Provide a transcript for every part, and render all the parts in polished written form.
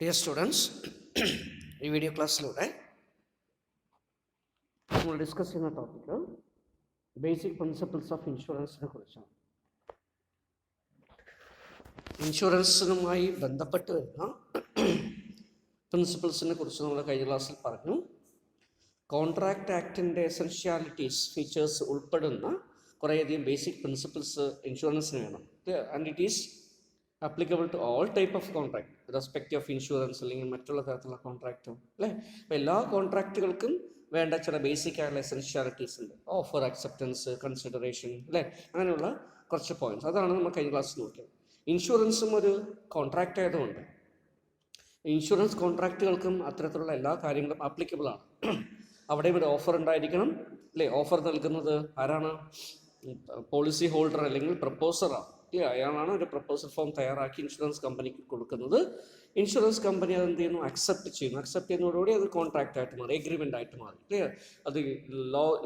Dear students, ഈ video ക്ലാസ്സിലൂടെ നമ്മൾ discuss ചെയ്യുന്ന ടോപ്പിക്ക് ബേസിക് പ്രിൻസിപ്പിൾസ് ഓഫ് ഇൻഷുറൻസിനെ കുറിച്ചാണ്. ഇൻഷുറൻസുമായി ബന്ധപ്പെട്ട് വരുന്ന പ്രിൻസിപ്പിൾസിനെ കുറിച്ച് നമ്മൾ കഴിഞ്ഞ ക്ലാസ്സിൽ പറഞ്ഞു. കോൺട്രാക്ട് ആക്ടിൻ്റെ എസെൻഷ്യാലിറ്റീസ് ഫീച്ചേഴ്സ് ഉൾപ്പെടുന്ന കുറേയധികം ബേസിക് പ്രിൻസിപ്പിൾസ് ഇൻഷുറൻസിന് വേണം. And it is applicable to all type of contract irrespective of insurance അല്ലെങ്കിൽ മറ്റുള്ള തരത്തിലുള്ള കോൺട്രാക്റ്റും അല്ലേ. അപ്പോൾ എല്ലാ കോൺട്രാക്റ്റുകൾക്കും വേണ്ട ചില ബേസിക് ആയിട്ടുള്ള എസെൻഷ്യാലിറ്റീസ് ഉണ്ട്. ഓഫർ, അക്സെപ്റ്റൻസ്, കൺസിഡറേഷൻ അല്ലേ, അങ്ങനെയുള്ള കുറച്ച് പോയിന്റ്സ് അതാണ് നമ്മൾ കഴിഞ്ഞ ക്ലാസ്സിൽ നോക്കിയത്. ഇൻഷുറൻസും ഒരു കോൺട്രാക്റ്റ് ആയതുകൊണ്ട് ഇൻഷുറൻസ് കോൺട്രാക്റ്റുകൾക്കും അത്തരത്തിലുള്ള എല്ലാ കാര്യങ്ങളും ആപ്ലിക്കബിൾ ആണ്. അവിടെ ഇവിടെ ഓഫർ ഉണ്ടായിരിക്കണം അല്ലേ. ഓഫർ നൽകുന്നത് ആരാണ്? പോളിസി ഹോൾഡർ അല്ലെങ്കിൽ പ്രപ്പോസറാണ്. അയാളാണ് ഒരു പ്രപ്പോസൽ ഫോം തയ്യാറാക്കി ഇൻഷുറൻസ് കമ്പനിക്ക് കൊടുക്കുന്നത്. ഇൻഷുറൻസ് കമ്പനി അത് എന്ത് ചെയ്യുന്നു? അക്സെപ്റ്റ് ചെയ്യുന്നു. അക്സെപ്റ്റ് ചെയ്യുന്നതോടുകൂടി അത് കോൺട്രാക്റ്റ് ആയിട്ട് മാറി, എഗ്രിമെൻ്റ് ആയിട്ട് മാറി. ക്ലിയർ? അത്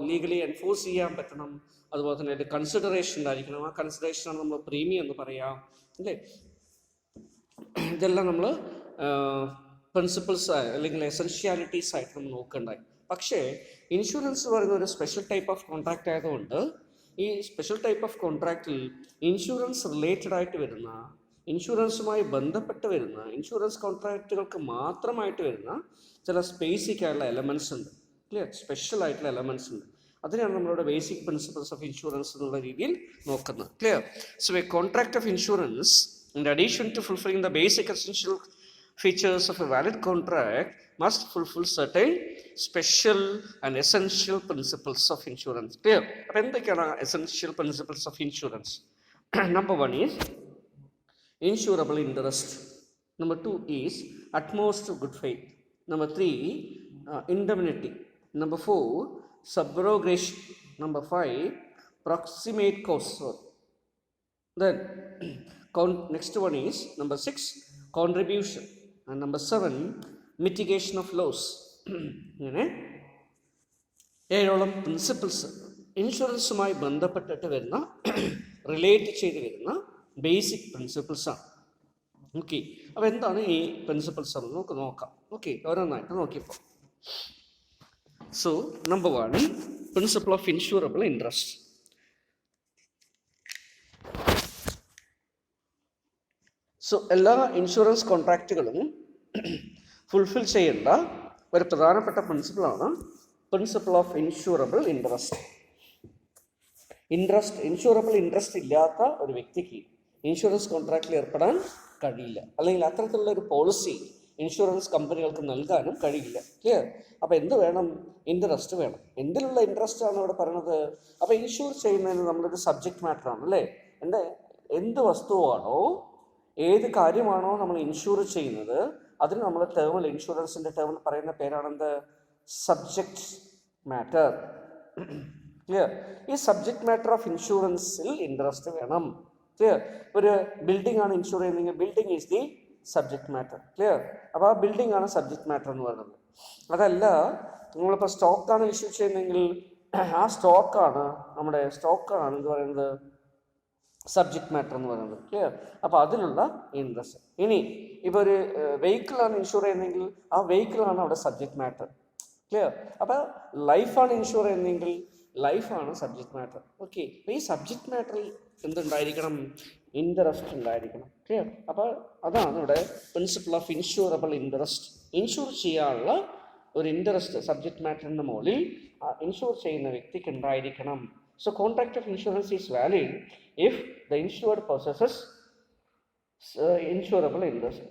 ലീഗലി എൻഫോഴ്സ് ചെയ്യാൻ പറ്റണം. അതുപോലെ തന്നെ ഒരു കൺസിഡറേഷൻ ഉണ്ടായിരിക്കണം. ആ കൺസിഡറേഷനാണ് നമ്മൾ പ്രീമിയം എന്ന് പറയാം അല്ലേ. ഇതെല്ലാം നമ്മൾ പ്രിൻസിപ്പിൾസ് അല്ലെങ്കിൽ എസെൻഷ്യാലിറ്റീസ് ആയിട്ട് നമ്മൾ നോക്കേണ്ടായി. പക്ഷേ ഇൻഷുറൻസ് പറയുന്ന ഒരു സ്പെഷ്യൽ ടൈപ്പ് ഓഫ് കോൺട്രാക്റ്റ് ആയതുകൊണ്ട് ഈ സ്പെഷ്യൽ ടൈപ്പ് ഓഫ് കോൺട്രാക്റ്റിൽ ഇൻഷുറൻസ് റിലേറ്റഡ് ആയിട്ട് വരുന്ന, ഇൻഷുറൻസുമായി ബന്ധപ്പെട്ട് വരുന്ന, ഇൻഷുറൻസ് കോൺട്രാക്റ്റുകൾക്ക് മാത്രമായിട്ട് വരുന്ന ചില ബേസിക് ആയിട്ടുള്ള എലമെൻറ്റ്സ് ഉണ്ട്. ക്ലിയർ? സ്പെഷ്യൽ ആയിട്ടുള്ള എലമെൻറ്റ്സ് ഉണ്ട്. അതിനാണ് നമ്മളുടെ ബേസിക് പ്രിൻസിപ്പിൾസ് ഓഫ് ഇൻഷുറൻസ് എന്നുള്ള രീതിയിൽ നോക്കുന്നത്. Clear? So a contract of insurance in addition to fulfilling the basic essential features of a valid contract must fulfill certain special and essential principles of insurance. Clear? അപ്പോൾ എന്തൊക്കെയാണ് essential principles of insurance? Number 1 is insurable interest. Number 2 is utmost good faith. Number 3 indemnity. Number 4 subrogation. Number 5 proximate cause. Then next one is number 6 contribution. And number 7 mitigation of loss. ഇങ്ങനെ 7ഓളം principles ഇൻഷുറൻസുമായി ബന്ധപ്പെട്ടിട്ട് വരുന്ന, relate ചെയ്ത് വരുന്ന basic പ്രിൻസിപ്പിൾസാണ്. Okay, അപ്പോൾ എന്താണ് ഈ principles എന്ന് നമുക്ക് നോക്കാം. ഓക്കെ, ഓരോന്നായിട്ട് നോക്കിയപ്പോൾ. So number 1 principle of insurable interest. So എല്ലാ ഇൻഷുറൻസ് കോൺട്രാക്റ്റുകളും ഫുൾഫിൽ ചെയ്യേണ്ട ഒരു പ്രധാനപ്പെട്ട പ്രിൻസിപ്പിളാണ് principle of insurable interest. Insurable interest ഇല്ലാത്ത ഒരു വ്യക്തിക്ക് ഇൻഷുറൻസ് കോൺട്രാക്റ്റിൽ ഏർപ്പെടാൻ കഴിയില്ല, അല്ലെങ്കിൽ അത്തരത്തിലുള്ള ഒരു പോളിസി ഇൻഷുറൻസ് കമ്പനികൾക്ക് നൽകാനും കഴിയില്ല. ക്ലിയർ? അപ്പോൾ എന്ത് വേണം? ഇൻട്രസ്റ്റ് വേണം. എന്തിലുള്ള ഇൻട്രസ്റ്റ് ആണ് ഇവിടെ പറയുന്നത്? അപ്പോൾ ഇൻഷൂർ ചെയ്യുന്നതിന് നമ്മളൊരു സബ്ജക്റ്റ് മാറ്ററാണ് അല്ലേ. എന്ത് വസ്തുവാണോ, ഏത് കാര്യമാണോ നമ്മൾ ഇൻഷൂർ ചെയ്യുന്നത്, അതിന് നമ്മൾ ടേമിൽ, ഇൻഷുറൻസിൻ്റെ ടേമിൽ പറയുന്ന പേരാണെന്ത്? Subject matter. ക്ലിയർ? ഈ സബ്ജക്റ്റ് മാറ്റർ ഓഫ് ഇൻഷുറൻസിൽ ഇൻട്രസ്റ്റ് വേണം. ക്ലിയർ? ഒരു ബിൽഡിംഗ് ആണ് ഇൻഷൂർ ചെയ്യുന്നതെങ്കിൽ building is the subject matter. Clear? അപ്പോൾ ആ ബിൽഡിംഗ് ആണ് സബ്ജക്റ്റ് മാറ്റർ എന്ന് പറയുന്നത്. അതല്ല, നമ്മളിപ്പോൾ സ്റ്റോക്കാണ് ഇഷ്യൂ ചെയ്യുന്നതെങ്കിൽ ആ സ്റ്റോക്കാണ് എന്ത് പറയുന്നത്? സബ്ജക്റ്റ് മാറ്റർ എന്ന് പറയുന്നത്. ക്ലിയർ? അപ്പോൾ അതിനുള്ള ഇൻട്രസ്റ്റ്. ഇനി ഇപ്പോൾ ഒരു വെഹിക്കിളാണ് ഇൻഷൂർ ചെയ്യുന്നതെങ്കിൽ ആ വെഹിക്കിളാണ് അവിടെ സബ്ജക്റ്റ് മാറ്റർ. ക്ലിയർ? അപ്പോൾ ലൈഫാണ് ഇൻഷൂർ ചെയ്യുന്നതെങ്കിൽ ലൈഫാണ് സബ്ജക്റ്റ് മാറ്റർ. ഓക്കെ, അപ്പോൾ ഈ സബ്ജക്റ്റ് മാറ്ററിൽ എന്തുണ്ടായിരിക്കണം? ഇൻട്രസ്റ്റ് ഉണ്ടായിരിക്കണം. ക്ലിയർ? അപ്പോൾ അതാണ് ഇവിടെ principle of insurable interest. Insure ചെയ്യാനുള്ള ഒരു ഇൻട്രസ്റ്റ് സബ്ജക്റ്റ് മാറ്ററിൻ്റെ മുകളിൽ ഇൻഷൂർ ചെയ്യുന്ന വ്യക്തിക്ക് ഉണ്ടായിരിക്കണം. So contract of insurance is valid if the insured possesses insurable interest.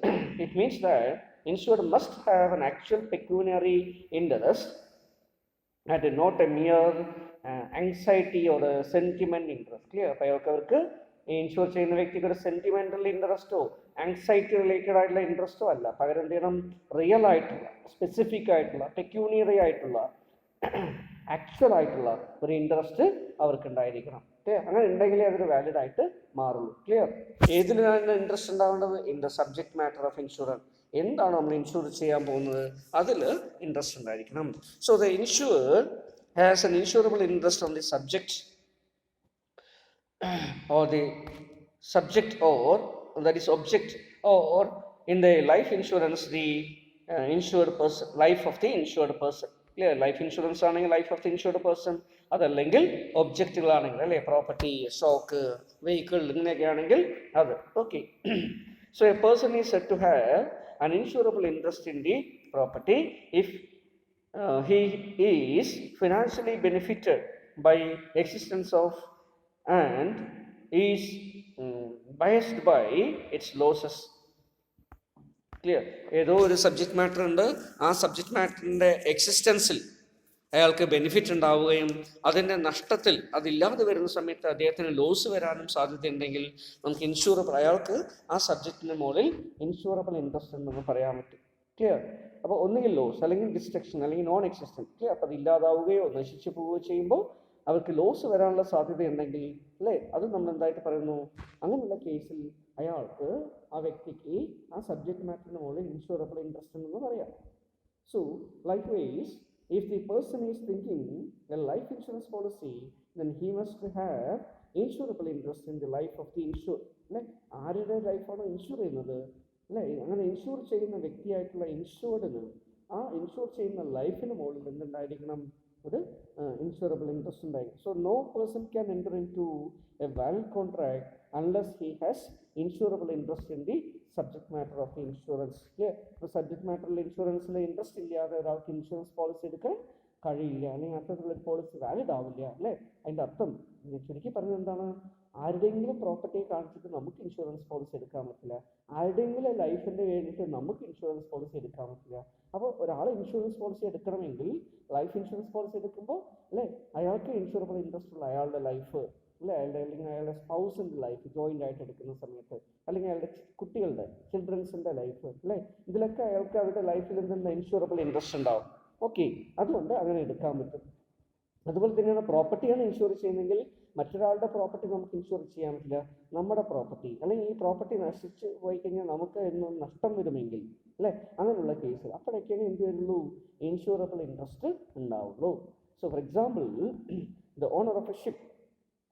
It means that insured must have an actual pecuniary interest and not a mere anxiety or a sentiment interest. Clear? അപ്പോൾ അവർക്ക് insure ചെയ്യുന്ന വ്യക്തിക്ക് ഒരു sentimental ഇൻട്രസ്റ്റോ anxiety related ആയിട്ടുള്ള ഇൻട്രസ്റ്റോ അല്ല. പകരം എന്ത് ചെയ്യണം? റിയൽ ആയിട്ടുള്ള, സ്പെസിഫിക് ആയിട്ടുള്ള, പെക്യൂണിയറി ആയിട്ടുള്ള, ആക്ച്വൽ ആയിട്ടുള്ള ഒരു ഇൻട്രസ്റ്റ് അവർക്ക് ഉണ്ടായിരിക്കണം. ക്ലിയർ? അങ്ങനെ ഉണ്ടെങ്കിലേ അതൊരു വാലിഡ് ആയിട്ട് മാറുള്ളൂ. ക്ലിയർ? ഏതിനാണ് ഇൻട്രസ്റ്റ് ഉണ്ടാവേണ്ടത്? In the subject matter of insurance. എന്താണ് നമ്മൾ ഇൻഷുർ ചെയ്യാൻ പോകുന്നത്, അതിൽ ഇൻട്രസ്റ്റ് ഉണ്ടായിരിക്കണം. So the insure has N insurable interest on the subject or the subject, or that is object or in the life insurance, the insured person, life of the insured person. Clear? Life insurance ആണെങ്കിൽ life of the insured person, അതല്ലെങ്കിൽ ഒബ്ജക്റ്റുകളാണെങ്കിൽ അല്ലേ, property, stock, vehicle ഇങ്ങനെയൊക്കെ ആണെങ്കിൽ അത്. Okay. So a person is said to have an insurable interest in the property if he is financially benefited by existence of and is biased by its losses. Clear? ഏതോ ഒരു subject matter ഉണ്ട്, ആ subject മാറ്ററിൻ്റെ എക്സിസ്റ്റൻസിൽ അയാൾക്ക് benefit ഉണ്ടാവുകയും അതിൻ്റെ നഷ്ടത്തിൽ അതില്ലാതെ വരുന്ന സമയത്ത് അദ്ദേഹത്തിന് ലോസ് വരാനും സാധ്യതയുണ്ടെങ്കിൽ നമുക്ക് ഇൻഷൂറബിൾ, അയാൾക്ക് ആ സബ്ജക്റ്റിന് മുകളിൽ ഇൻഷൂറബിൾ ഇൻട്രസ്റ്റ് ഉണ്ടെന്ന് പറയാൻ പറ്റും. ക്ലിയർ? അപ്പോൾ ഒന്നുകിൽ ലോസ്, അല്ലെങ്കിൽ ഡിസ്ട്രക്ഷൻ, അല്ലെങ്കിൽ നോൺ എക്സിസ്റ്റൻറ്റ്. ക്ലിയർ? അപ്പോൾ അത് ഇല്ലാതാവുകയോ നശിച്ചു പോവുകയോ ചെയ്യുമ്പോൾ അവർക്ക് ലോസ് വരാനുള്ള സാധ്യതയുണ്ടെങ്കിൽ അല്ലേ, അത് നമ്മൾ എന്തായിട്ട് പറയുന്നു, അങ്ങനെയുള്ള കേസിൽ അയാൾക്ക്, ആ വ്യക്തിക്ക് ആ സബ്ജക്റ്റ് മാറ്ററിന് മുകളിൽ ഇൻഷൂറബിൾ ഇൻട്രസ്റ്റ് ഉണ്ടെന്ന് പറയാം. So likewise, if the person is thinking a life insurance policy, then he must have insurable interest in the life of the insured. അല്ലെ, ആരുടെ ലൈഫാണോ ഇൻഷുർ ചെയ്യുന്നത് അല്ലെ, അങ്ങനെ ഇൻഷുർ ചെയ്യുന്ന വ്യക്തിയായിട്ടുള്ള ഇൻഷുർഡിന് ആ ഇൻഷുർ ചെയ്യുന്ന ലൈഫിന് മുകളിൽ എന്തുണ്ടായിരിക്കണം, ഒരു ഇൻഷുറബിൾ ഇൻട്രസ്റ്റ് ഉണ്ടായിരിക്കും. So no person can enter into a valid contract unless he has insurable interest in the subject matter of the insurance. ഇപ്പോൾ സബ്ജക്ട് മാറ്ററിൽ ഇൻഷുറൻസിൽ ഇൻട്രസ്റ്റ് ഇല്ലാതെ ഒരാൾക്ക് ഇൻഷുറൻസ് പോളിസി എടുക്കാൻ കഴിയില്ല, അല്ലെങ്കിൽ അത്തരത്തിലുള്ള പോളിസി വാലിഡ് ആവില്ല അല്ലേ. അതിൻ്റെ അർത്ഥം ചുരുക്കി പറഞ്ഞത് എന്താണ്, ആരുടെയെങ്കിലും പ്രോപ്പർട്ടിയെ കാണിച്ചിട്ട് നമുക്ക് ഇൻഷുറൻസ് പോളിസി എടുക്കാൻ പറ്റില്ല, ആരുടെയെങ്കിലും ലൈഫിൻ്റെ വേണ്ടിയിട്ട് നമുക്ക് ഇൻഷുറൻസ് പോളിസി എടുക്കാൻ പറ്റില്ല. അപ്പോൾ ഒരാൾ ഇൻഷുറൻസ് പോളിസി എടുക്കണമെങ്കിൽ, ലൈഫ് ഇൻഷുറൻസ് പോളിസി എടുക്കുമ്പോൾ അല്ലേ, അയാൾക്ക് ഇൻഷുറബിൾ ഇൻട്രസ്റ്റ് ഉള്ള അയാളുടെ ലൈഫ് അല്ലെ, അല്ലെങ്കിൽ അയാളുടെ സ്പൗസിൻ്റെ ലൈഫ് ജോയിൻ്റ് ആയിട്ട് എടുക്കുന്ന സമയത്ത്, അല്ലെങ്കിൽ അയാളുടെ കുട്ടികളുടെ ചിൽഡ്രൻസിൻ്റെ ലൈഫ് അല്ലേ, ഇതിലൊക്കെ അയാൾക്ക് അവരുടെ ലൈഫിൽ എന്തെങ്കിലും ഇൻഷുറബിൾ ഇൻട്രസ്റ്റ് ഉണ്ടാവും. ഓക്കെ, അതുകൊണ്ട് അങ്ങനെ എടുക്കാൻ പറ്റും. അതുപോലെ തന്നെയാണ് പ്രോപ്പർട്ടിയാണ് ഇൻഷുർ ചെയ്യുന്നതെങ്കിൽ മറ്റൊരാളുടെ പ്രോപ്പർട്ടി നമുക്ക് ഇൻഷുർ ചെയ്യാൻ പറ്റില്ല. നമ്മുടെ പ്രോപ്പർട്ടി, അല്ലെങ്കിൽ ഈ പ്രോപ്പർട്ടി നശിച്ച് പോയി കഴിഞ്ഞാൽ നമുക്ക് എന്നും നഷ്ടം വരുമെങ്കിൽ അല്ലേ, അങ്ങനെയുള്ള കേസ് അപ്പോഴൊക്കെയാണ് എന്ത് വരുള്ളൂ, ഇൻഷുറബിൾ ഇൻട്രസ്റ്റ് ഉണ്ടാവുള്ളൂ. So for example, the owner of a ship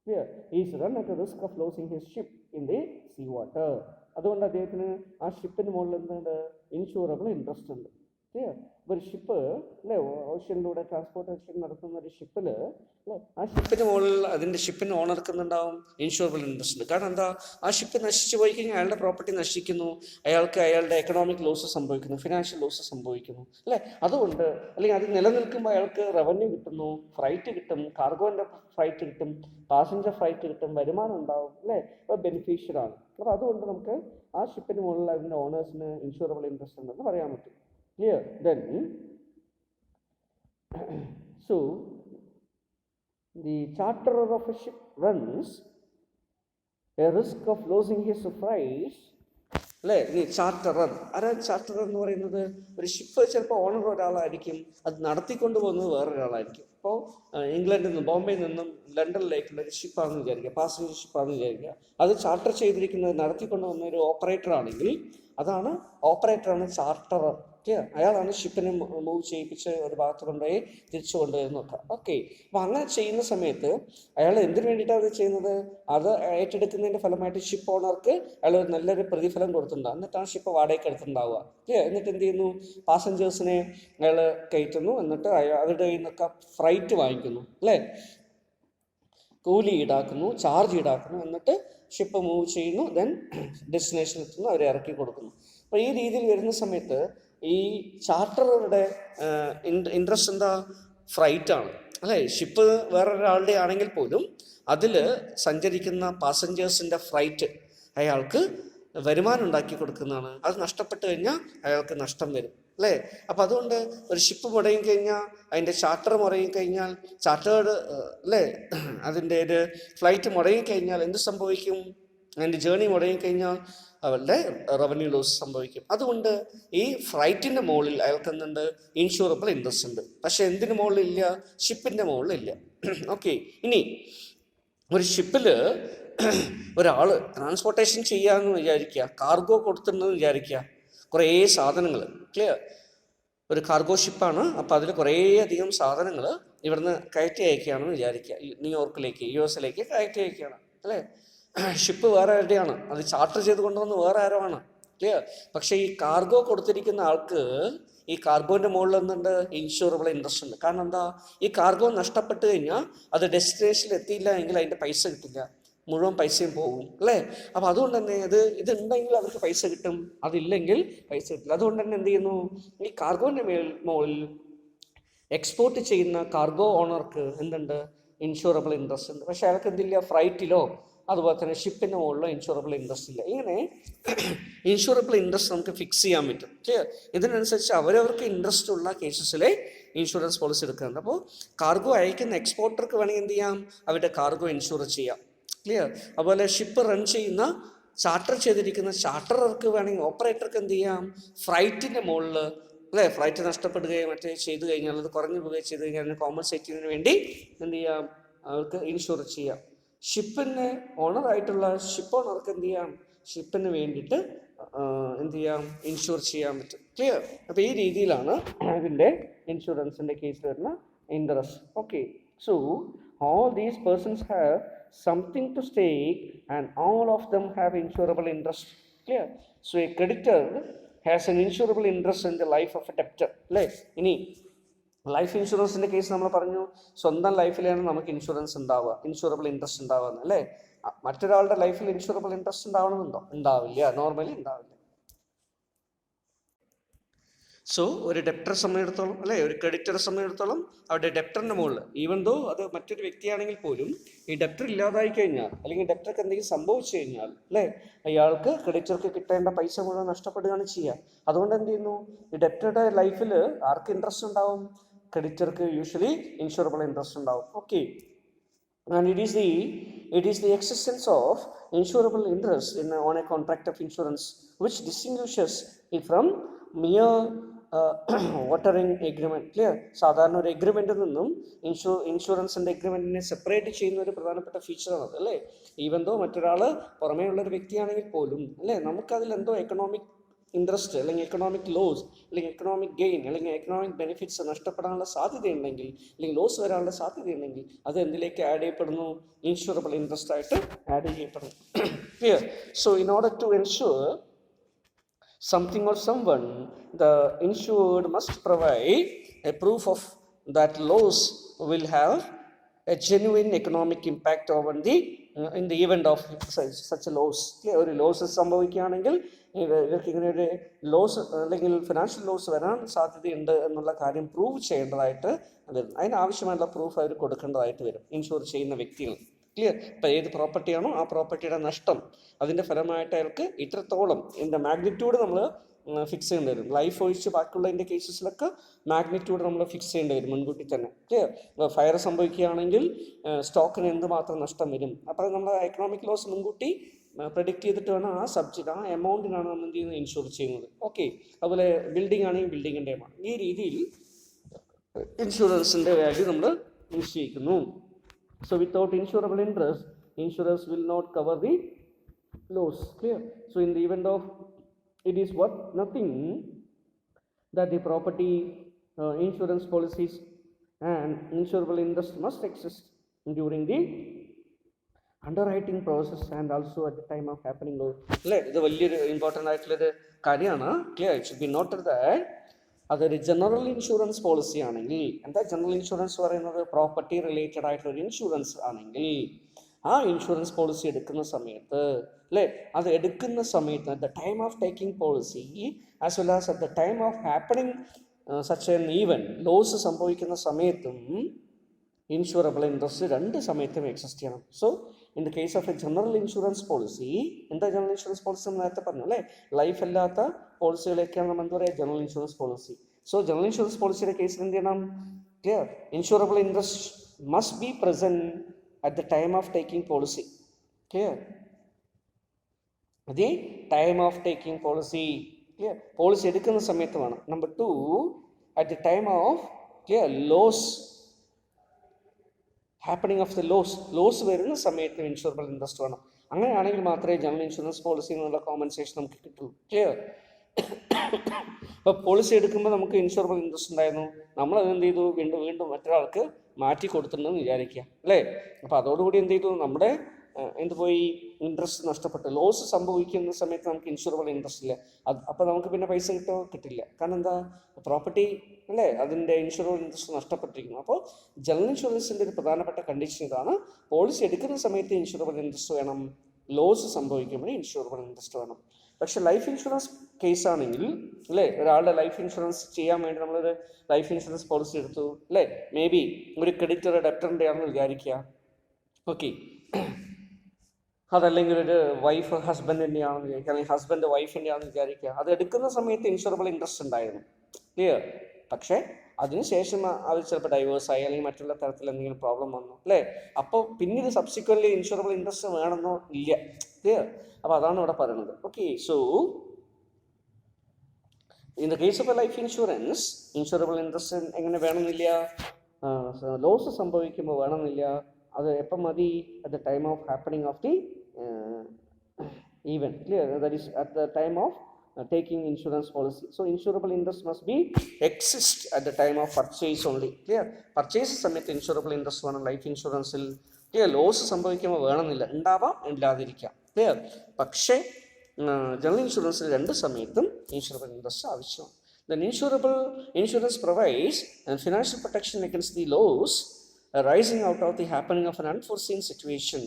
here he is run at the risk of losing his ship in the sea water. അതുകൊണ്ട് അദ്ദേഹത്തിന് ആ ഷിപ്പിന് മുകളിൽ എന്തുണ്ട്, ഇൻഷൂറബിൾ ഇൻട്രസ്റ്റ് ഉണ്ട്. ക്ലിയർ? ഒരു ഷിപ്പ് അല്ലേ, ഓഷ്യനിലൂടെ ട്രാൻസ്പോർട്ടേഷൻ നടത്തുന്ന ഒരു ഷിപ്പിൽ അല്ലേ, ആ ഷിപ്പിന് മുകളിൽ അതിൻ്റെ ഷിപ്പിന് ഓണർക്കുന്നുണ്ടാവും ഇൻഷൂറബിൾ ഇൻട്രസ്റ്റ് ഉണ്ട്. കാരണം എന്താ, ആ ഷിപ്പ് നശിച്ചു പോയി കഴിഞ്ഞാൽ അയാളുടെ പ്രോപ്പർട്ടി നശിക്കുന്നു, അയാൾക്ക് അയാളുടെ എക്കണോമിക് ലോസ് സംഭവിക്കുന്നു, ഫിനാൻഷ്യൽ ലോസ് സംഭവിക്കുന്നു അല്ലേ. അതുകൊണ്ട് അല്ലെങ്കിൽ അത് നിലനിൽക്കുമ്പോൾ അയാൾക്ക് റവന്യൂ കിട്ടുന്നു, ഫ്രൈറ്റ് കിട്ടും, കാർഗോൻ്റെ ഫ്രൈറ്റ് കിട്ടും, പാസഞ്ചർ ഫ്രൈറ്റ് കിട്ടും, വരുമാനം ഉണ്ടാവും അല്ലേ, അപ്പോൾ ബെനിഫിഷ്യലാണ്. അപ്പോൾ അതുകൊണ്ട് നമുക്ക് ആ ഷിപ്പിന് മുകളിൽ അതിൻ്റെ ഓണേഴ്സിന് ഇൻഷൂറബിൾ ഇൻട്രസ്റ്റ് ഉണ്ടെന്ന് പറയാൻ പറ്റും. Clear? Then, so the charterer of a ship runs a risk of losing his prize. അല്ലേ, ഈ ചാർട്ടറർ, ആരാ ചാർട്ടറർ എന്ന് പറയുന്നത്? ഒരു ഷിപ്പ് ചിലപ്പോൾ ഓണർ ഒരാളായിരിക്കും, അത് നടത്തിക്കൊണ്ട് പോകുന്നത് വേറൊരാളായിരിക്കും. ഇപ്പോൾ ഇംഗ്ലണ്ടിൽ നിന്ന്, ബോംബെയിൽ നിന്നും ലണ്ടനിലേക്കുള്ള ഒരു ഷിപ്പാണെന്ന് വിചാരിക്കുക, പാസഞ്ചർ ഷിപ്പാണെന്ന് വിചാരിക്കുക. അത് ചാർട്ടർ ചെയ്തിരിക്കുന്നത് നടത്തിക്കൊണ്ട് പോകുന്ന ഒരു ഓപ്പറേറ്റർ ആണെങ്കിൽ അതാണ് ഓപ്പറേറ്ററാണ് ചാർട്ടറർ. അയാളാണ് ഷിപ്പിനെ മൂവ് ചെയ്യിപ്പിച്ച് ഒരു ഭാഗത്ത് കൊണ്ടുപോയി തിരിച്ചു കൊണ്ടുവരുന്നൊക്കെ. ഓക്കെ, അപ്പം അങ്ങനെ ചെയ്യുന്ന സമയത്ത് അയാൾ എന്തിനു വേണ്ടിയിട്ടാണ് അത് ചെയ്യുന്നത്, അത് ഏറ്റെടുക്കുന്നതിൻ്റെ ഫലമായിട്ട് ഷിപ്പ് ഓണർക്ക് അയാൾ നല്ലൊരു പ്രതിഫലം കൊടുത്തിട്ടുണ്ടാകും, എന്നിട്ടാണ് ഷിപ്പ് വാടകയ്ക്ക് എടുത്തിട്ടുണ്ടാവുക. എന്നിട്ട് എന്ത് ചെയ്യുന്നു, പാസഞ്ചേഴ്സിനെ അയാൾ കയറ്റുന്നു, എന്നിട്ട് അവരുടെ കയ്യിൽ നിന്നൊക്കെ ഫ്രൈറ്റ് വാങ്ങിക്കുന്നു അല്ലേ, കൂലി ഈടാക്കുന്നു, ചാർജ് ഈടാക്കുന്നു, എന്നിട്ട് ഷിപ്പ് മൂവ് ചെയ്യുന്നു, ദെൻ ഡെസ്റ്റിനേഷൻ എത്തുന്നു, അവരെ ഇറക്കി കൊടുക്കുന്നു. അപ്പോൾ ഈ രീതിയിൽ വരുന്ന സമയത്ത് ഈ ചാർട്ടറുടെ ഇൻട്രസ്റ്റ് എന്താ, ഫ്രൈറ്റാണ് അല്ലേ. ഷിപ്പ് വേറൊരാളുടെ ആണെങ്കിൽ പോലും അതിൽ സഞ്ചരിക്കുന്ന പാസഞ്ചേഴ്സിൻ്റെ ഫ്രൈറ്റ് അയാൾക്ക് വരുമാനം ഉണ്ടാക്കി കൊടുക്കുന്നതാണ്. അത് നഷ്ടപ്പെട്ട് കഴിഞ്ഞാൽ അയാൾക്ക് നഷ്ടം വരും അല്ലേ. അപ്പം അതുകൊണ്ട് ഒരു ഷിപ്പ് മുടങ്ങി കഴിഞ്ഞാൽ, അതിൻ്റെ ചാർട്ടർ മുടങ്ങിക്കഴിഞ്ഞാൽ, ചാർട്ടേഡ് അല്ലേ, അതിൻ്റെ ഒരു ഫ്ലൈറ്റ് മുടങ്ങിക്കഴിഞ്ഞാൽ എന്ത് സംഭവിക്കും, അതിൻ്റെ ജേണി മുടങ്ങിക്കഴിഞ്ഞാൽ അവരുടെ റവന്യൂ ലോസ് സംഭവിക്കും. അതുകൊണ്ട് ഈ ഫ്ലൈറ്റിൻ്റെ മുകളിൽ അയാൾക്ക് എന്തുണ്ട്, ഇൻഷൂറബിൾ ഇൻട്രസ്റ്റ് ഉണ്ട്. പക്ഷെ എന്തിന് മുകളിലില്ല, ഷിപ്പിൻ്റെ മുകളിലില്ല. ഓക്കെ, ഇനി ഒരു ഷിപ്പിൽ ഒരാൾ ട്രാൻസ്പോർട്ടേഷൻ ചെയ്യാമെന്ന് വിചാരിക്കുക, കാർഗോ കൊടുത്തിട്ടുണ്ടെന്ന് വിചാരിക്കുക, കുറേ സാധനങ്ങൾ. ക്ലിയർ? ഒരു കാർഗോ ഷിപ്പാണ്, അപ്പോൾ അതിൽ കുറേ അധികം സാധനങ്ങൾ ഇവിടുന്ന് കയറ്റി അയക്കുകയാണെന്ന് വിചാരിക്കുക, ന്യൂയോർക്കിലേക്ക്, US കയറ്റി അയക്കുകയാണ് അല്ലേ. ഷിപ്പ് വേറെ ആരുടെയാണ്, അത് ചാർട്ടർ ചെയ്ത് കൊണ്ടുവന്ന് വേറെ ആരോ ആണ് ക്ലിയർ. പക്ഷേ ഈ കാർഗോ കൊടുത്തിരിക്കുന്ന ആൾക്ക് ഈ കാർഗോൻ്റെ മുകളിൽ എന്തുണ്ട്? ഇൻഷൂറബിൾ ഇൻട്രസ്റ്റ് ഉണ്ട്. കാരണം എന്താ? ഈ കാർഗോ നഷ്ടപ്പെട്ട് കഴിഞ്ഞാൽ അത് ഡെസ്റ്റിനേഷനിൽ എത്തിയില്ല എങ്കിൽ അതിൻ്റെ പൈസ കിട്ടില്ല, മുഴുവൻ പൈസയും പോകും അല്ലേ. അപ്പോൾ അതുകൊണ്ട് തന്നെ ഇതുണ്ടെങ്കിൽ അവർക്ക് പൈസ കിട്ടും, അതില്ലെങ്കിൽ പൈസ കിട്ടില്ല. അതുകൊണ്ട് തന്നെ എന്ത് ചെയ്യുന്നു? ഈ കാർഗോൻ്റെ മുകളിൽ എക്സ്പോർട്ട് ചെയ്യുന്ന കാർഗോ ഓണർക്ക് എന്തുണ്ട്? ഇൻഷൂറബിൾ ഇൻട്രസ്റ്റ് ഉണ്ട്. പക്ഷേ അയാൾക്ക് എന്തില്ല? ഫ്ലൈറ്റിലോ അതുപോലെ തന്നെ ഷിപ്പിൻ്റെ മുകളിലോ ഇൻഷൂറബിൾ ഇൻട്രസ്റ്റ് ഇല്ല. ഇങ്ങനെ ഇൻഷൂറബിൾ ഇൻട്രസ്റ്റ് നമുക്ക് ഫിക്സ് ചെയ്യാൻ പറ്റും. ക്ലിയർ. ഇതിനനുസരിച്ച് അവരവർക്ക് ഇൻട്രസ്റ്റ് ഉള്ള കേസസിലെ ഇൻഷുറൻസ് പോളിസി എടുക്കുന്നുണ്ട്. അപ്പോൾ കാർഗോ അയക്കുന്ന എക്സ്പോർട്ടർക്ക് വേണമെങ്കിൽ എന്ത് ചെയ്യാം? അവരുടെ കാർഗോ ഇൻഷുർ ചെയ്യാം. ക്ലിയർ. അതുപോലെ ഷിപ്പ് റൺ ചെയ്യുന്ന ചാർട്ടർ ചെയ്തിരിക്കുന്ന ചാർട്ടർക്ക് വേണമെങ്കിൽ ഓപ്പറേറ്റർക്ക് എന്ത് ചെയ്യാം? ഫ്ലൈറ്റിൻ്റെ മുകളിൽ അല്ലേ, ഫ്ലൈറ്റ് നഷ്ടപ്പെടുകയോ മറ്റേ ചെയ്ത് കഴിഞ്ഞാൽ അത് കുറഞ്ഞു പോവുകയോ ചെയ്ത് കഴിഞ്ഞാൽ അതിന് കോമ്പൻസേറ്റിങ്ങിന് വേണ്ടി എന്ത് ചെയ്യാം? അവർക്ക് ഇൻഷുർ ചെയ്യാം. ഷിപ്പിന് ഓണറായിട്ടുള്ള ഷിപ്പ് ഓണർക്ക് എന്ത് ചെയ്യാം? ഷിപ്പിന് വേണ്ടിയിട്ട് എന്ത് ചെയ്യാം? ഇൻഷുർ ചെയ്യാൻ പറ്റും. ക്ലിയർ. അപ്പോൾ ഈ രീതിയിലാണ് ഇതിൻ്റെ ഇൻഷുറൻസിൻ്റെ കേസിൽ വരുന്ന interest. Okay. So all these persons have something to stake and all of them have insurable interest. Clear. So a creditor has an insurable interest in the life of a debtor. അല്ലേ? ഇനി life ഇൻഷുറൻസിൻ്റെ case നമ്മൾ പറഞ്ഞു, സ്വന്തം ലൈഫിലാണ് നമുക്ക് insurance ഉണ്ടാവുക, insurable interest ഉണ്ടാവുക അല്ലേ. മറ്റൊരാളുടെ ലൈഫിൽ ഇൻഷുറബിൾ ഇൻട്രസ്റ്റ് ഉണ്ടാവണമെന്നുണ്ടോ? ഉണ്ടാവില്ല, നോർമലി ഉണ്ടാവില്ല. സോ ഒരു ഡെപ്റ്ററെ സംബന്ധിച്ചിടത്തോളം അല്ലേ, ഒരു ക്രെഡിറ്ററെ സംബന്ധിച്ചിടത്തോളം അവരുടെ ഡെപ്റ്ററിൻ്റെ മുകളിൽ ഈവൻ ദോ അത് മറ്റൊരു വ്യക്തിയാണെങ്കിൽ പോലും ഈ ഡെപ്റ്റർ ഇല്ലാതായി കഴിഞ്ഞാൽ അല്ലെങ്കിൽ ഡെപ്റ്റർക്ക് എന്തെങ്കിലും സംഭവിച്ചു കഴിഞ്ഞാൽ അല്ലേ, അയാൾക്ക് ക്രെഡിറ്റർക്ക് കിട്ടേണ്ട പൈസ മുഴുവൻ നഷ്ടപ്പെടുകയാണ് ചെയ്യുക. അതുകൊണ്ട് എന്ത് ചെയ്യുന്നു? ഈ ഡെപ്റ്ററുടെ ലൈഫിൽ ആർക്ക് ഇൻട്രസ്റ്റ് ഉണ്ടാവും? ക്രെഡിറ്റർക്ക് യൂഷ്വലി ഇൻഷുറബിൾ ഇൻട്രസ്റ്റ് ഉണ്ടാവും. Okay. And it is the existence of insurable interest on a contract of insurance which distinguishes it from mere watering agreement. Clear. സാധാരണ ഒരു എഗ്രിമെൻറ്റിൽ നിന്നും ഇൻഷുറൻസിൻ്റെ എഗ്രിമെൻറ്റിനെ സെപ്പറേറ്റ് ചെയ്യുന്ന ഒരു പ്രധാനപ്പെട്ട ഫീച്ചറാണ് അത് അല്ലേ. ഈവൻ ദോ മറ്റൊരാൾ പുറമേ ഉള്ളൊരു വ്യക്തിയാണെങ്കിൽ പോലും അല്ലേ, നമുക്കതിൽ എന്തോ എക്കണോമിക് ഇൻട്രസ്റ്റ് അല്ലെങ്കിൽ എക്കണോമിക് ലോസ് അല്ലെങ്കിൽ എക്കണോമിക് ഗെയിൻ അല്ലെങ്കിൽ എക്കണോമിക് ബെനിഫിറ്റ്സ് നഷ്ടപ്പെടാനുള്ള സാധ്യതയുണ്ടെങ്കിൽ അല്ലെങ്കിൽ ലോസ് വരാനുള്ള സാധ്യതയുണ്ടെങ്കിൽ അത് എന്തിലേക്ക് ആഡ് ചെയ്യപ്പെടുന്നു? ഇൻഷുറബിൾ ഇൻട്രസ്റ്റ് ആയിട്ട് ആഡ് ചെയ്യപ്പെടുന്നു. Clear. So in order to ensure something or someone, the insured must provide a proof of that loss will have a genuine economic impact on the in the event of such a loss. ഒരു loss സംഭവിക്കുകയാണെങ്കിൽ ഇവർക്ക് ഇങ്ങനെ ഒരു loss അല്ലെങ്കിൽ financial loss വരാൻ സാധ്യതയുണ്ട് എന്നുള്ള കാര്യം പ്രൂവ് ചെയ്യേണ്ടതായിട്ട് വരും. അതിനാവശ്യമായുള്ള പ്രൂഫ് അവർ കൊടുക്കേണ്ടതായിട്ട് വരും ഇൻഷുർ ചെയ്യുന്ന വ്യക്തികൾ. ക്ലിയർ. ഇപ്പം ഏത് പ്രോപ്പർട്ടിയാണോ ആ പ്രോപ്പർട്ടിയുടെ നഷ്ടം അതിൻ്റെ ഫലമായിട്ട് അയാൾക്ക് ഇത്രത്തോളം ഇതിൻ്റെ മാഗ്നിറ്റ്യൂഡ് നമ്മൾ ഫിക്സ് ചെയ്യേണ്ടി വരും. ലൈഫ് ഒഴിച്ച് ബാക്കിയുള്ളതിൻ്റെ കേസസിലൊക്കെ മാഗ്നിറ്റ്യൂഡ് നമ്മൾ ഫിക്സ് ചെയ്യേണ്ടി വരും മുൻകൂട്ടി തന്നെ. ക്ലിയർ. ഫയർ സംഭവിക്കുകയാണെങ്കിൽ സ്റ്റോക്കിന് എന്തുമാത്രം നഷ്ടം വരും, അപ്പോൾ നമ്മൾ എക്കണോമിക് ലോസ് മുൻകൂട്ടി പ്രെഡിക്റ്റ് ചെയ്തിട്ട് വേണം ആ എമൗണ്ടിനാണ് നമ്മൾ എന്ത് ചെയ്യുന്നത്? ഇൻഷുർ ചെയ്യുന്നത്. ഓക്കെ. അതുപോലെ ബിൽഡിംഗ് ആണെങ്കിൽ ബിൽഡിങ്ങിൻ്റെ എമൗണ്ട്. ഈ രീതിയിൽ ഇൻഷുറൻസിൻ്റെ വാല്യൂ നമ്മൾ നിശ്ചയിക്കുന്നു. So without insurable interest, insurance will not cover the loss. Clear. So in the event of it is worth nothing, that the property insurance policies and insurable interest must exist during the underwriting process and also at the time of happening loss. അല്ലേ, ഇത് വലിയൊരു important ആയിട്ടുള്ളൊരു കാര്യമാണ്. Clear. It should be noted that അതൊരു general insurance policy ആണെങ്കിൽ, എന്താ general insurance പറയുന്നത്? Property related ആയിട്ടുള്ളൊരു ഇൻഷുറൻസ് ആണെങ്കിൽ ആ ഇൻഷുറൻസ് പോളിസി എടുക്കുന്ന സമയത്ത് അല്ലേ, അത് എടുക്കുന്ന സമയത്ത് at the time of taking policy as well as at the time of happening such an event, loss സംഭവിക്കുന്ന സമയത്തും ഇൻഷുറബിൾ ഇൻട്രസ്റ്റ് രണ്ട് സമയത്തും എക്സിസ്റ്റ് ചെയ്യണം. So in the case of a general insurance policy, എന്താ ജനറൽ ഇൻഷുറൻസ് പോളിസി നമ്മൾ നേരത്തെ പറഞ്ഞു അല്ലേ, ലൈഫ് അല്ലാത്ത പോളിസികളൊക്കെയാണ് നമ്മൾ എന്താ പറയുക? General insurance policy. So general insurance പോളിസിയുടെ കേസിൽ എന്ത് ചെയ്യണം? Clear. Insurable interest must be present at the time of taking policy. Clear. The time of taking policy. Clear. Policy എടുക്കുന്ന സമയത്ത് വേണം. Number 2, at the time of clear loss happening of the loss വരുന്ന സമയത്ത് insurable interest വേണം. അങ്ങനെയാണെങ്കിൽ മാത്രമേ general insurance policy എന്നുള്ള compensation നമുക്ക് കിട്ടുള്ളൂ. ക്ലിയർ. ഇപ്പോൾ പോളിസി എടുക്കുമ്പോൾ നമുക്ക് ഇൻഷുറബിൾ ഇൻട്രസ്റ്റ് ഉണ്ടായിരുന്നു, നമ്മളത് എന്ത് ചെയ്തു? വീണ്ടും മറ്റൊരാൾക്ക് മാറ്റി കൊടുത്തിട്ടുണ്ടെന്ന് വിചാരിക്കുക അല്ലേ. അപ്പോൾ അതോടുകൂടി എന്ത് ചെയ്തു? നമ്മുടെ എന്തുപോയി, ഇൻട്രസ്റ്റ് നഷ്ടപ്പെട്ടു. ലോസ് സംഭവിക്കുന്ന സമയത്ത് നമുക്ക് ഇൻഷുറബിൾ ഇൻട്രസ്റ്റ് ഇല്ല. അപ്പോൾ നമുക്ക് പിന്നെ പൈസ കിട്ടില്ല. കാരണം എന്താ, പ്രോപ്പർട്ടി അല്ലേ, അതിൻ്റെ ഇൻഷുറബിൾ ഇൻട്രസ്റ്റ് നഷ്ടപ്പെട്ടിരിക്കുന്നു. അപ്പോൾ ജനറൽ ഇൻഷുറൻസിൻ്റെ ഒരു പ്രധാനപ്പെട്ട കണ്ടീഷൻ ഇതാണ്, പോളിസി എടുക്കുന്ന സമയത്ത് ഇൻഷുറബിൾ ഇൻട്രസ്റ്റ് വേണം, ലോസ് സംഭവിക്കുമ്പോൾ ഇൻഷുറബിൾ ഇൻട്രസ്റ്റ് വേണം. പക്ഷെ ലൈഫ് ഇൻഷുറൻസ് കേസാണെങ്കിൽ അല്ലേ, ഒരാളുടെ ലൈഫ് ഇൻഷുറൻസ് ചെയ്യാൻ വേണ്ടി നമ്മളൊരു ലൈഫ് ഇൻഷുറൻസ് പോളിസി എടുത്തു അല്ലേ, മേ ബി ഒരു ക്രെഡിറ്റർ ഡെപ്റ്ററിൻ്റെ ആണെന്ന് വിചാരിക്കുക. ഓക്കെ, അതല്ലെങ്കിൽ ഒരു വൈഫ് ഹസ്ബൻഡിൻ്റെ ആണെന്ന് വിചാരിക്കുക, അല്ലെങ്കിൽ ഹസ്ബൻഡ് വൈഫിൻ്റെ ആണെന്ന് വിചാരിക്കുക. അത് എടുക്കുന്ന സമയത്ത് ഇൻഷുറബിൾ ഇൻട്രസ്റ്റ് ഉണ്ടായിരുന്നു, ക്ലിയർ. പക്ഷേ അതിനുശേഷം അവർ ചിലപ്പോൾ ഡൈവേഴ്സായി അല്ലെങ്കിൽ മറ്റുള്ള തരത്തിൽ എന്തെങ്കിലും പ്രോബ്ലം വന്നു അല്ലേ, അപ്പോൾ പിന്നീട് സബ്സിക്വൻ്റ്ലി ഇൻഷുറബിൾ ഇൻട്രസ്റ്റ് വേണമെന്നോ ഇല്ല, ക്ലിയർ. അപ്പോൾ അതാണ് ഇവിടെ പറയുന്നത്. Okay, so in the case of A life insurance, insurable interest എങ്ങനെ വേണമെന്നില്ല, ലോസ് സംഭവിക്കുമ്പോൾ വേണമെന്നില്ല. അത് എപ്പം മതി, at the time of happening of the event, clear, that is at the time of taking insurance policy. So insurable interest must be exist at the time of purchase only, clear. Purchase സമയത്ത് insurable interest വേണം life ഇൻഷുറൻസിൽ, clear. Loss സംഭവിക്കുമ്പോൾ വേണമെന്നില്ല, ഉണ്ടാവാം ഇല്ലാതിരിക്കാം, clear. പക്ഷേ general ഇൻഷുറൻസിൽ രണ്ട് സമയത്തും insurable interest ആവശ്യമാണ്. Then insurance provides financial protection against the loss arising out of the happening of an unforeseen situation.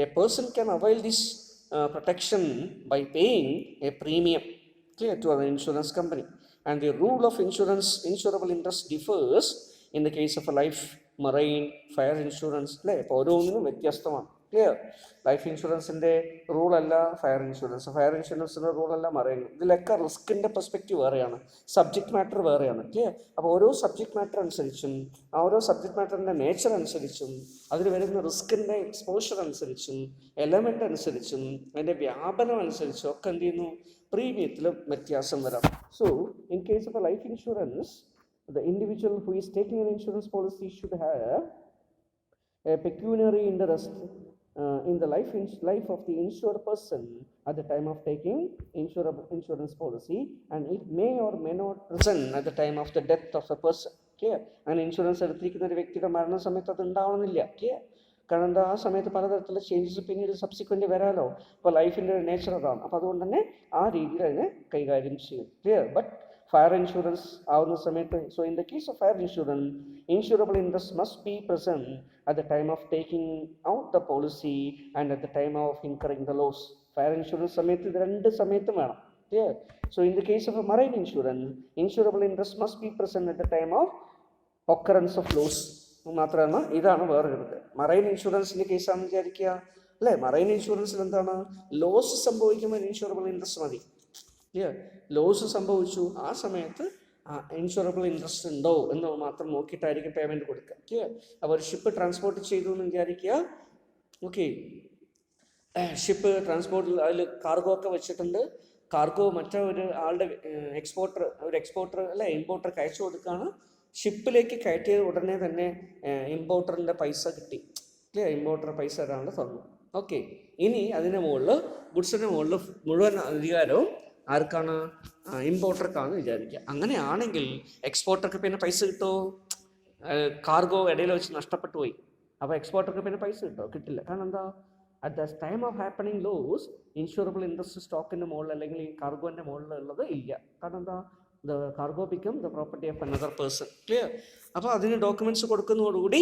A person can avail this protection by paying a premium, clear, to an insurance company. And the rule of insurable interest differs in the case of a life, marine, fire insurance. ഓരോന്നിനും വ്യത്യസ്തമാണ്, clear. Life ഇൻഷുറൻസിൻ്റെ റൂളല്ല fire ഇൻഷുറൻസിൻ്റെ റൂളല്ല marine. ഇതിലൊക്കെ റിസ്കിൻ്റെ perspective വേറെയാണ്, subject matter വേറെയാണ്, clear. അപ്പോൾ ഓരോ subject matter അനുസരിച്ചും ഓരോ സബ്ജക്റ്റ് മാറ്ററിൻ്റെ നേച്ചർ അനുസരിച്ചും അതിൽ വരുന്ന റിസ്കിൻ്റെ എക്സ്പോഷർ അനുസരിച്ചും എലമെൻ്റ് അനുസരിച്ചും അതിൻ്റെ വ്യാപനം അനുസരിച്ചും ഒക്കെ എന്ത് ചെയ്യുന്നു, പ്രീമിയത്തിലും വ്യത്യാസം വരാം. So in case of A life insurance, the individual who is taking an insurance policy should have a pecuniary interest in the life of the insured person at the time of taking insurance policy, and it may or may not present at the time of the death of a person, clear. And insurance എടുത്തിരിക്കുന്ന ഒരു വ്യക്തിയുടെ മരണ സമയത്ത് അത് ഉണ്ടാവണമെന്നില്ല, clear. കാരണം എന്താ, ആ സമയത്ത് പലതരത്തിലുള്ള ചേഞ്ചസ് പിന്നീട് സബ്സിക്വൻ്റ് വരാമല്ലോ. അപ്പോൾ ലൈഫിൻ്റെ ഒരു നേച്ചർ അതാണ്. അപ്പോൾ അതുകൊണ്ട് തന്നെ ആ രീതിയിൽ അതിനെ കൈകാര്യം ചെയ്യും, ക്ലിയർ. ബട്ട് ഫയർ ഇൻഷുറൻസ് ആവുന്ന സമയത്ത്, so in the case of fire insurance, insurable interest must B present at the time of taking out the policy and at the time of incurring the loss. Fire insurance സമയത്ത് ഇത് രണ്ട് സമയത്തും വേണം, clear. So in the case of A marine insurance, insurable interest must B present at the time of occurrence of loss. മാത്രമല്ല, ഇതാണ് വേറൊരു marine ഇൻഷുറൻസിൻ്റെ കേസാണെന്ന് വിചാരിക്കുക അല്ലേ. മറൈൻ ഇൻഷുറൻസിൽ എന്താണ്, ലോസ് സംഭവിക്കുമ്പോൾ ഇൻഷുറബിൾ ഇൻട്രസ്റ്റ് മതി, ക്ലിയർ. ലോസ് സംഭവിച്ചു, ആ സമയത്ത് ഇൻഷുറബിൾ ഇൻട്രസ്റ്റ് ഉണ്ടോ എന്ന് മാത്രം നോക്കിയിട്ടായിരിക്കും പേയ്മെൻറ്റ് കൊടുക്കുക, ക്ലിയർ. അപ്പോൾ ഒരു ഷിപ്പ് ട്രാൻസ്പോർട്ട് ചെയ്തു എന്ന് വിചാരിക്കുക, ഓക്കെ. ഷിപ്പ് ട്രാൻസ്പോർട്ടിൽ അതിൽ കാർഗോ ഒക്കെ വെച്ചിട്ടുണ്ട്. കാർഗോ മറ്റൊരു ആളുടെ എക്സ്പോർട്ടർ അല്ലെ ഇമ്പോർട്ടർക്ക് അയച്ചു കൊടുക്കുകയാണ്. ഷിപ്പിലേക്ക് കയറ്റിയത് ഉടനെ തന്നെ ഇമ്പോർട്ടറിൻ്റെ പൈസ കിട്ടി, ക്ലിയർ. ഇമ്പോർട്ടർ പൈസ ഒരാളുടെ തന്നു, ഓക്കെ. ഇനി അതിൻ്റെ മുകളിൽ ഗുഡ്സിൻ്റെ മുകളിൽ മുഴുവൻ അധികാരവും ആർക്കാണ്, ഇമ്പോർട്ടർക്കാണ് വിചാരിക്കുക. അങ്ങനെയാണെങ്കിൽ എക്സ്പോർട്ടർക്ക് പിന്നെ പൈസ കിട്ടുമോ? കാർഗോ ഇടയിൽ വെച്ച് നഷ്ടപ്പെട്ടു പോയി. അപ്പോൾ എക്സ്പോർട്ടർക്ക് പിന്നെ പൈസ കിട്ടില്ല. കാരണം എന്താ, at the time of happening loss insurable interest സ്റ്റോക്കിൻ്റെ മുകളിൽ അല്ലെങ്കിൽ ഈ കാർഗോൻ്റെ മുകളിലുള്ളത് ഇല്ല. കാരണം എന്താ, the cargo become the property of another person, clear. അപ്പോൾ അതിന് ഡോക്യുമെൻറ്റ്സ് കൊടുക്കുന്നതോടുകൂടി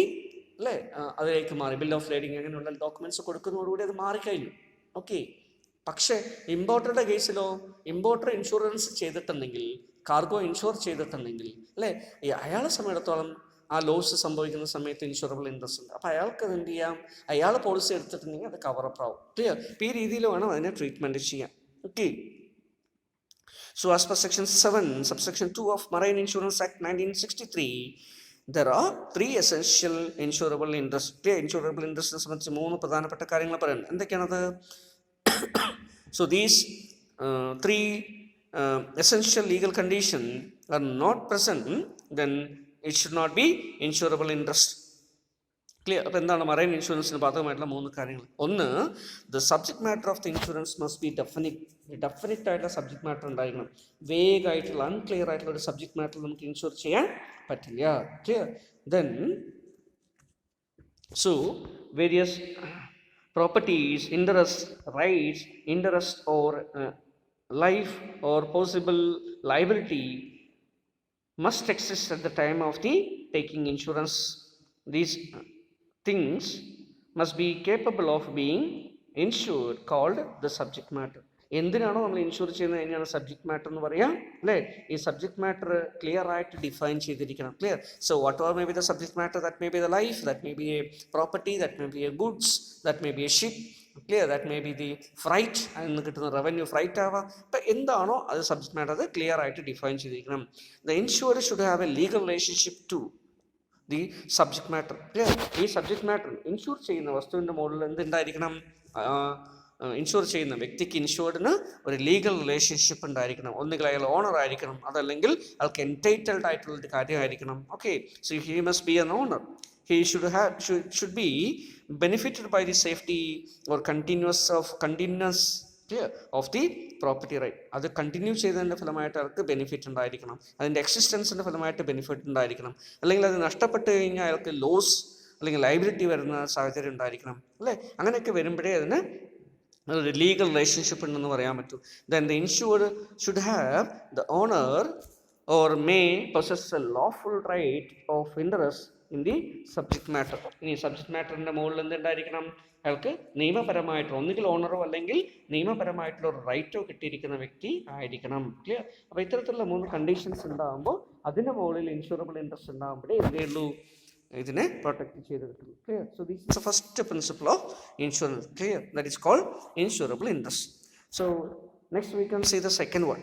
അല്ലേ അതിലേക്ക് മാറി, ബിൽ ഓഫ് ലേഡിങ് അങ്ങനെയുള്ള ഡോക്യുമെൻറ്റ്സ് കൊടുക്കുന്നതോടുകൂടി അത് മാറിക്കഴിഞ്ഞു, ഓക്കെ. പക്ഷേ ഇമ്പോർട്ടറുടെ കേസിലോ, ഇമ്പോർട്ടർ ഇൻഷുറൻസ് ചെയ്തിട്ടുണ്ടെങ്കിൽ, കാർഗോ ഇൻഷുർ ചെയ്തിട്ടുണ്ടെങ്കിൽ അല്ലേ, അയാളെ സമയത്തോളം ആ ലോസ് സംഭവിക്കുന്ന സമയത്ത് ഇൻഷുറബിൾ ഇൻട്രസ്റ്റ് ഉണ്ട്. അപ്പോൾ അയാൾക്ക് അത് എന്ത് ചെയ്യാം, അയാൾ പോളിസി എടുത്തിട്ടുണ്ടെങ്കിൽ അത് കവറപ്പ് ആവും, ക്ലിയർ. അപ്പോൾ ഈ രീതിയിൽ വേണം അതിനെ ട്രീറ്റ്മെൻറ്റ് ചെയ്യാൻ, okay. So as per section 7 subsection 2 of Marine Insurance Act 1963, there are 3 essential insurable interests. Insurable interests സംബന്ധിച്ച് 3 പ്രധാനപ്പെട്ട കാര്യങ്ങൾ പറയുന്നത് എന്തൊക്കെയാണത്? So these 3 essential legal conditions are not present, then it should not be insurable interest, clear. അപ്പോൾ എന്താണ് marine ഇൻഷുറൻസിന് ബാധകമായിട്ടുള്ള 3 കാര്യങ്ങൾ? ഒന്ന്, the subject matter of the insurance must be definite ആയിട്ടുള്ള സബ്ജക്ട് മാറ്റർ ഉണ്ടായിരിക്കണം. വേഗമായിട്ടുള്ള അൺക്ലിയർ ആയിട്ടുള്ള ഒരു സബ്ജക്ട് മാറ്റർ നമുക്ക് ഇൻഷുർ ചെയ്യാൻ പറ്റില്ല, clear. Then so various properties, interest, rights, interest or life or possible liability must exist at the time of the taking insurance. These things must be capable of being insured, called the subject matter. എന്തിനാണോ നമ്മൾ insure ചെയ്യുന്നത് അതിനാണ് subject matter എന്ന് പറയാം, അല്ലേ? ഈ subject matter clear ആയിട്ട് define ചെയ്തിരിക്കണം. Clear? So what are may be the subject matter? That may be the life, that may be a property, that may be a goods, that may be a ship. Clear? That may be the freight, അതിൽ നിന്ന് കിട്ടുന്ന revenue freight ആവാം. അപ്പം എന്താണോ അത് subject matter അത് clear ആയിട്ട് define ചെയ്തിരിക്കണം. The insured should have a legal relationship to the subject matter. Clear? ഈ സബ്ജക്ട് മാറ്റർ ഇൻഷുർ ചെയ്യുന്ന വസ്തുവിൻ്റെ മുകളിൽ എന്തുണ്ടായിരിക്കണം? ഇൻഷുർ ചെയ്യുന്ന വ്യക്തിക്ക് ഇൻഷുർഡിന് ഒരു ലീഗൽ റിലേഷൻഷിപ്പ് ഉണ്ടായിരിക്കണം. ഒന്നുകിൽ അയാൾ ഓണർ ആയിരിക്കണം, അതല്ലെങ്കിൽ അയാൾക്ക് എൻറ്റൈറ്റൽഡ് ആയിട്ടുള്ളൊരു കാര്യമായിരിക്കണം. Okay, so he must be an owner. He should be benefited by the safety or continuous of the property right. അത് കണ്ടിന്യൂ ചെയ്തതിൻ്റെ ഫലമായിട്ട് അയാൾക്ക് ബെനിഫിറ്റ് ഉണ്ടായിരിക്കണം, അതിൻ്റെ എക്സിസ്റ്റൻസിൻ്റെ ഫലമായിട്ട് ബെനിഫിറ്റ് ഉണ്ടായിരിക്കണം. അല്ലെങ്കിൽ അത് നഷ്ടപ്പെട്ട് കഴിഞ്ഞാൽ അയാൾക്ക് ലോസ് അല്ലെങ്കിൽ ലൈബിലിറ്റി വരുന്ന സാഹചര്യം ഉണ്ടായിരിക്കണം, അല്ലേ? അങ്ങനെയൊക്കെ വരുമ്പോഴേ അതിന് ഒരു ലീഗൽ റിലേഷൻഷിപ്പ് ഉണ്ടെന്ന് പറയാൻ പറ്റൂ. Then the insured should have the owner or may possess a lawful right of interest in the subject matter. ഇനി സബ്ജക്ട് മാറ്ററിൻ്റെ മുകളിൽ എന്തുണ്ടായിരിക്കണം? അയാൾക്ക് നിയമപരമായിട്ട് ഒന്നുകിൽ ഓണറോ അല്ലെങ്കിൽ നിയമപരമായിട്ടുള്ള ഒരു റൈറ്റോ കിട്ടിയിരിക്കുന്ന വ്യക്തി ആയിരിക്കണം. ക്ലിയർ? അപ്പോൾ ഇത്തരത്തിലുള്ള 3 കണ്ടീഷൻസ് ഉണ്ടാകുമ്പോൾ അതിൻ്റെ മുകളിൽ ഇൻഷുറബിൾ ഇൻട്രസ്റ്റ് ഉണ്ടാകുമ്പോഴേ എന്തേ ഉള്ളൂ ഇതിനെ പ്രൊട്ടക്ട് ചെയ്ത് കിട്ടും. Clear? So this is the first principle of insurance. Clear? That is called insurable interest. So next we can see the second one,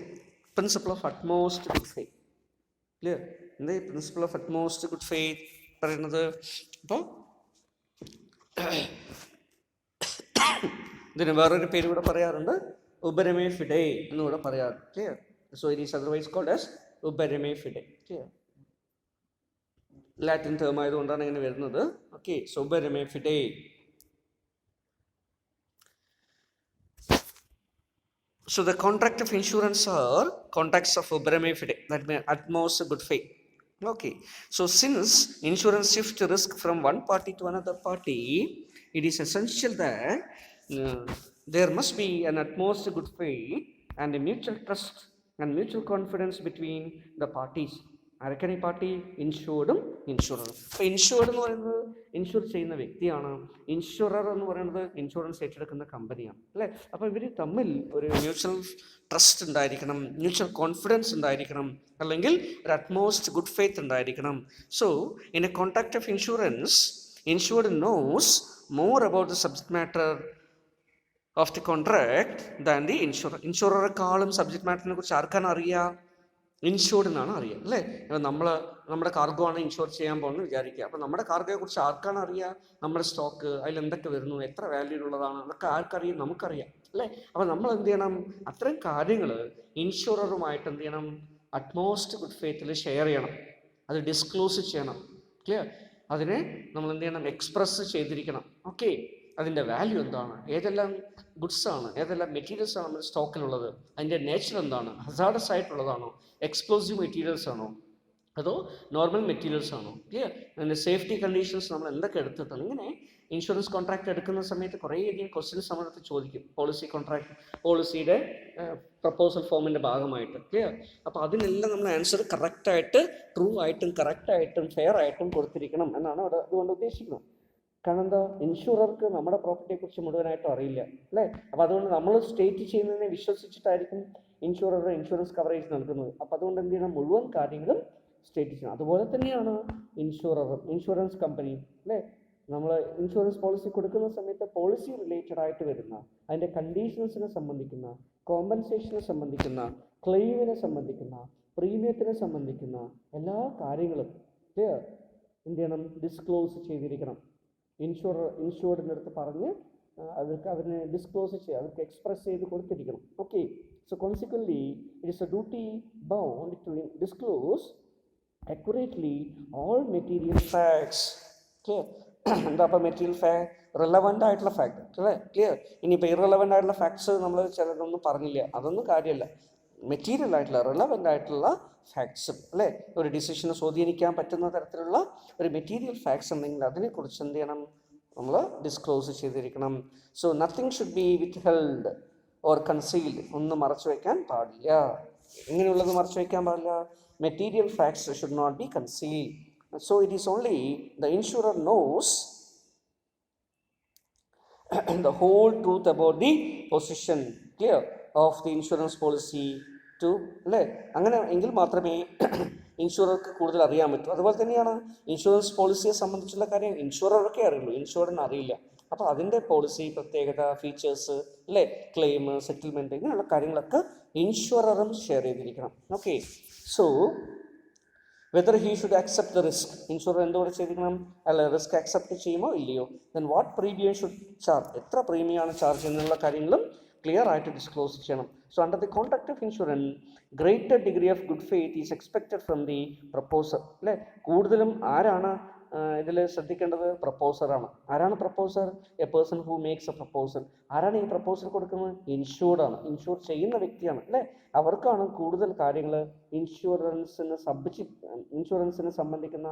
principle of utmost good faith. Clear? എന്താ ഈ principle of utmost good faith പറയുന്നത്? അപ്പോൾ ഇതിന് വേറൊരു പേര് കൂടെ പറയാറുണ്ട്, ഉപരമേ fidei എന്നുകൂടെ പറയാറുണ്ട്. Clear? So it is otherwise called as uberrimae fidei. Clear? Latin term ആയതുകൊണ്ടാണ് ഇങ്ങനെ വരുന്നത്. Okay, so uberrimae fidei. So the contract of insurance are contracts of uberame fide, that means utmost good faith. Okay, so since insurance shifts risk from one party to another party, it is essential that there must be an utmost good faith and a mutual trust and mutual confidence between the parties. ആരൊക്കെയാണ് ഈ party? ഇൻഷുർഡും ഇൻഷുററും. അപ്പോൾ insured എന്ന് പറയുന്നത് insure ചെയ്യുന്ന വ്യക്തിയാണ്, insurer എന്ന് പറയുന്നത് insurance ഏറ്റെടുക്കുന്ന കമ്പനിയാണ്, അല്ലേ? അപ്പോൾ ഇവർ തമ്മിൽ ഒരു മ്യൂച്വൽ ട്രസ്റ്റ് ഉണ്ടായിരിക്കണം, മ്യൂച്വൽ കോൺഫിഡൻസ് ഉണ്ടായിരിക്കണം, അല്ലെങ്കിൽ ഒരു അറ്റ്മോസ്റ്റ് ഗുഡ് ഫെയ്ത്ത് ഉണ്ടായിരിക്കണം. So in a contract of insurance, insured knows more about the subject matter of the contract than the insurer. ഇൻഷുററെക്കാളും സബ്ജക്ട് മാറ്ററിനെ കുറിച്ച് ആർക്കാണ് അറിയുക? ഇൻഷുർഡിനാണ് അറിയുക, അല്ലേ? ഇപ്പം നമ്മുടെ കാർഗോ ആണ് ഇൻഷുർ ചെയ്യാൻ പോകുന്നത് വിചാരിക്കുക. അപ്പം നമ്മുടെ കാർഗോയെ കുറിച്ച് ആർക്കാണ് അറിയുക? നമ്മുടെ സ്റ്റോക്ക്, അതിൽ എന്തൊക്കെ വരുന്നു, എത്ര വാല്യൂലുള്ളതാണ്, അതൊക്കെ ആർക്കറിയും? നമുക്കറിയാം, അല്ലേ? അപ്പം നമ്മൾ എന്ത് ചെയ്യണം? അത്തരം കാര്യങ്ങൾ ഇൻഷുററുമായിട്ട് എന്ത് ചെയ്യണം? അറ്റ്മോസ്റ്റ് ഗുഡ് ഫെയ്ത്തിൽ ഷെയർ ചെയ്യണം, അത് ഡിസ്ക്ലോസ് ചെയ്യണം. ക്ലിയർ? അതിനെ നമ്മൾ എന്ത് ചെയ്യണം? എക്സ്പ്രസ് ചെയ്തിരിക്കണം. ഓക്കെ, അതിൻ്റെ വാല്യൂ എന്താണ്, ഏതെല്ലാം ഗുഡ്സാണ്, ഏതെല്ലാം മെറ്റീരിയൽസാണ് നമ്മുടെ സ്റ്റോക്കിലുള്ളത്, അതിൻ്റെ നേച്ചർ എന്താണ്, ഹസാർഡസ് ആയിട്ടുള്ളതാണോ, എക്സ്പ്ലോസീവ് മെറ്റീരിയൽസ് ആണോ, അതോ നോർമൽ മെറ്റീരിയൽസ് ആണോ? ക്ലിയർ? അതിൻ്റെ സേഫ്റ്റി കണ്ടീഷൻസ് നമ്മൾ എന്തൊക്കെ എടുത്തിട്ടാണ്? ഇങ്ങനെ ഇൻഷുറൻസ് കോൺട്രാക്ട് എടുക്കുന്ന സമയത്ത് കുറേയധികം ക്വസ്റ്റ്യൻസ് നമ്മളടുത്ത് ചോദിക്കും, പോളിസിയുടെ പ്രപ്പോസൽ ഫോമിൻ്റെ ഭാഗമായിട്ട്. ക്ലിയർ? അപ്പോൾ അതിനെല്ലാം നമ്മൾ ആൻസർ കറക്റ്റായിട്ട്, ട്രൂ ആയിട്ടും കറക്റ്റായിട്ടും ഫെയർ ആയിട്ടും കൊടുത്തിരിക്കണം എന്നാണ് അതുകൊണ്ട് ഉദ്ദേശിക്കുന്നത്. കാരണം എന്താ? ഇൻഷുറർക്ക് നമ്മുടെ പ്രോപ്പർട്ടിയെക്കുറിച്ച് മുഴുവനായിട്ടും അറിയില്ല, അല്ലേ? അപ്പോൾ അതുകൊണ്ട് നമ്മൾ സ്റ്റേറ്റ് ചെയ്യുന്നതിനെ വിശ്വസിച്ചിട്ടായിരിക്കും ഇൻഷുറർ ഇൻഷുറൻസ് കവറേജ് നൽകുന്നത്. അപ്പോൾ അതുകൊണ്ട് എന്ത് ചെയ്യണം? മുഴുവൻ കാര്യങ്ങളും സ്റ്റേറ്റ് ചെയ്യണം. അതുപോലെ തന്നെയാണ് ഇൻഷുറൻസ് കമ്പനി, അല്ലേ? നമ്മൾ ഇൻഷുറൻസ് പോളിസി കൊടുക്കുന്ന സമയത്ത് പോളിസി റിലേറ്റഡ് ആയിട്ട് വരുന്ന അതിൻ്റെ കണ്ടീഷൻസിനെ സംബന്ധിക്കുന്ന, കോമ്പൻസേഷനെ സംബന്ധിക്കുന്ന, ക്ലെയിമിനെ സംബന്ധിക്കുന്ന, പ്രീമിയത്തിനെ സംബന്ധിക്കുന്ന എല്ലാ കാര്യങ്ങളും ക്ലിയർ എന്ത് ചെയ്യണം? ഡിസ്ക്ലോസ് ചെയ്തിരിക്കണം. ഇൻഷുർഡിൻ്റെ അടുത്ത് പറഞ്ഞ് അവർക്ക് അതിനെ ഡിസ്ക്ലോസ് ചെയ്യുക, അവർക്ക് എക്സ്പ്രസ് ചെയ്ത് കൊടുത്തിരിക്കണം. Okay, so consequently it is a duty bound to disclose accurately all material facts. Clear? എന്താ അപ്പോൾ മെറ്റീരിയൽ റിലവൻ്റ് ആയിട്ടുള്ള ഫാക്ട്, അല്ലേ? ക്ലിയർ? ഇനിയിപ്പോൾ ഇറലവൻ്റ് ആയിട്ടുള്ള ഫാക്ട്സ് നമ്മൾ ചിലതൊന്നും പറഞ്ഞില്ല, അതൊന്നും കാര്യമല്ല. മെറ്റീരിയൽ ആയിട്ടുള്ള റിലവൻ്റ് ആയിട്ടുള്ള ഫാക്ട്സും, അല്ലേ? ഒരു ഡിസിഷനെ സ്വാധീനിക്കാൻ പറ്റുന്ന തരത്തിലുള്ള ഒരു മെറ്റീരിയൽ ഫാക്ട്സ് ഉണ്ടെങ്കിൽ അതിനെക്കുറിച്ച് എന്ത് ചെയ്യണം? നമ്മൾ ഡിസ്ക്ലോസ് ചെയ്തിരിക്കണം. So nothing should be withheld or concealed. ഒന്നും മറച്ചു വയ്ക്കാൻ പാടില്ല. എങ്ങനെയുള്ളത് മറച്ചു വയ്ക്കാൻ പാടില്ല? Material facts should not be concealed. So it is only the insurer knows the whole truth about the position, clear, of the insurance policy to അല്ലേ, അങ്ങനെ എങ്കിൽ മാത്രമേ ഇൻഷുറർക്ക് കൂടുതൽ അറിയാൻ പറ്റൂ. അതുപോലെ തന്നെയാണ് ഇൻഷുറൻസ് പോളിസിയെ സംബന്ധിച്ചുള്ള കാര്യം ഇൻഷുറർക്ക് അറിയുള്ളൂ, ഇൻഷുററിന് അറിയില്ല. അപ്പോൾ അതിൻ്റെ പോളിസി പ്രത്യേകത, ഫീച്ചേഴ്സ് അല്ലേ, ക്ലെയിം, സെറ്റിൽമെൻറ്റ്, ഇങ്ങനെയുള്ള കാര്യങ്ങളൊക്കെ ഇൻഷുററും ഷെയർ ചെയ്തിരിക്കണം. Okay, so whether he should accept the risk, insurer എന്തുകൂടെ ചെയ്തിരിക്കണം, അല്ല റിസ്ക് അക്സെപ്റ്റ് ചെയ്യുമോ ഇല്ലയോ, then what premium should charge, എത്ര പ്രീമിയമാണ് ചാർജ് എന്നുള്ള കാര്യങ്ങളും ക്ലിയർ ആയിട്ട് ഡിസ്ക്ലോസ് ചെയ്യണം. So under the contract of insurance greater degree of good faith is expected from the proposer. അല്ലേ, കൂടുതലും ആരാണ് ഇതിൽ ശ്രദ്ധിക്കേണ്ടത്? പ്രപ്പോസറാണ്. ആരാണ് proposer? A person who makes a proposal. ആരാണ് ഈ പ്രപ്പോസൽ കൊടുക്കുന്നത്? ഇൻഷൂർഡാണ്, ഇൻഷൂർ ചെയ്യുന്ന വ്യക്തിയാണ്. അല്ലേ, അവർക്കാണ് കൂടുതൽ കാര്യങ്ങൾ ഇൻഷുറൻസിനെ സംബന്ധിക്കുന്ന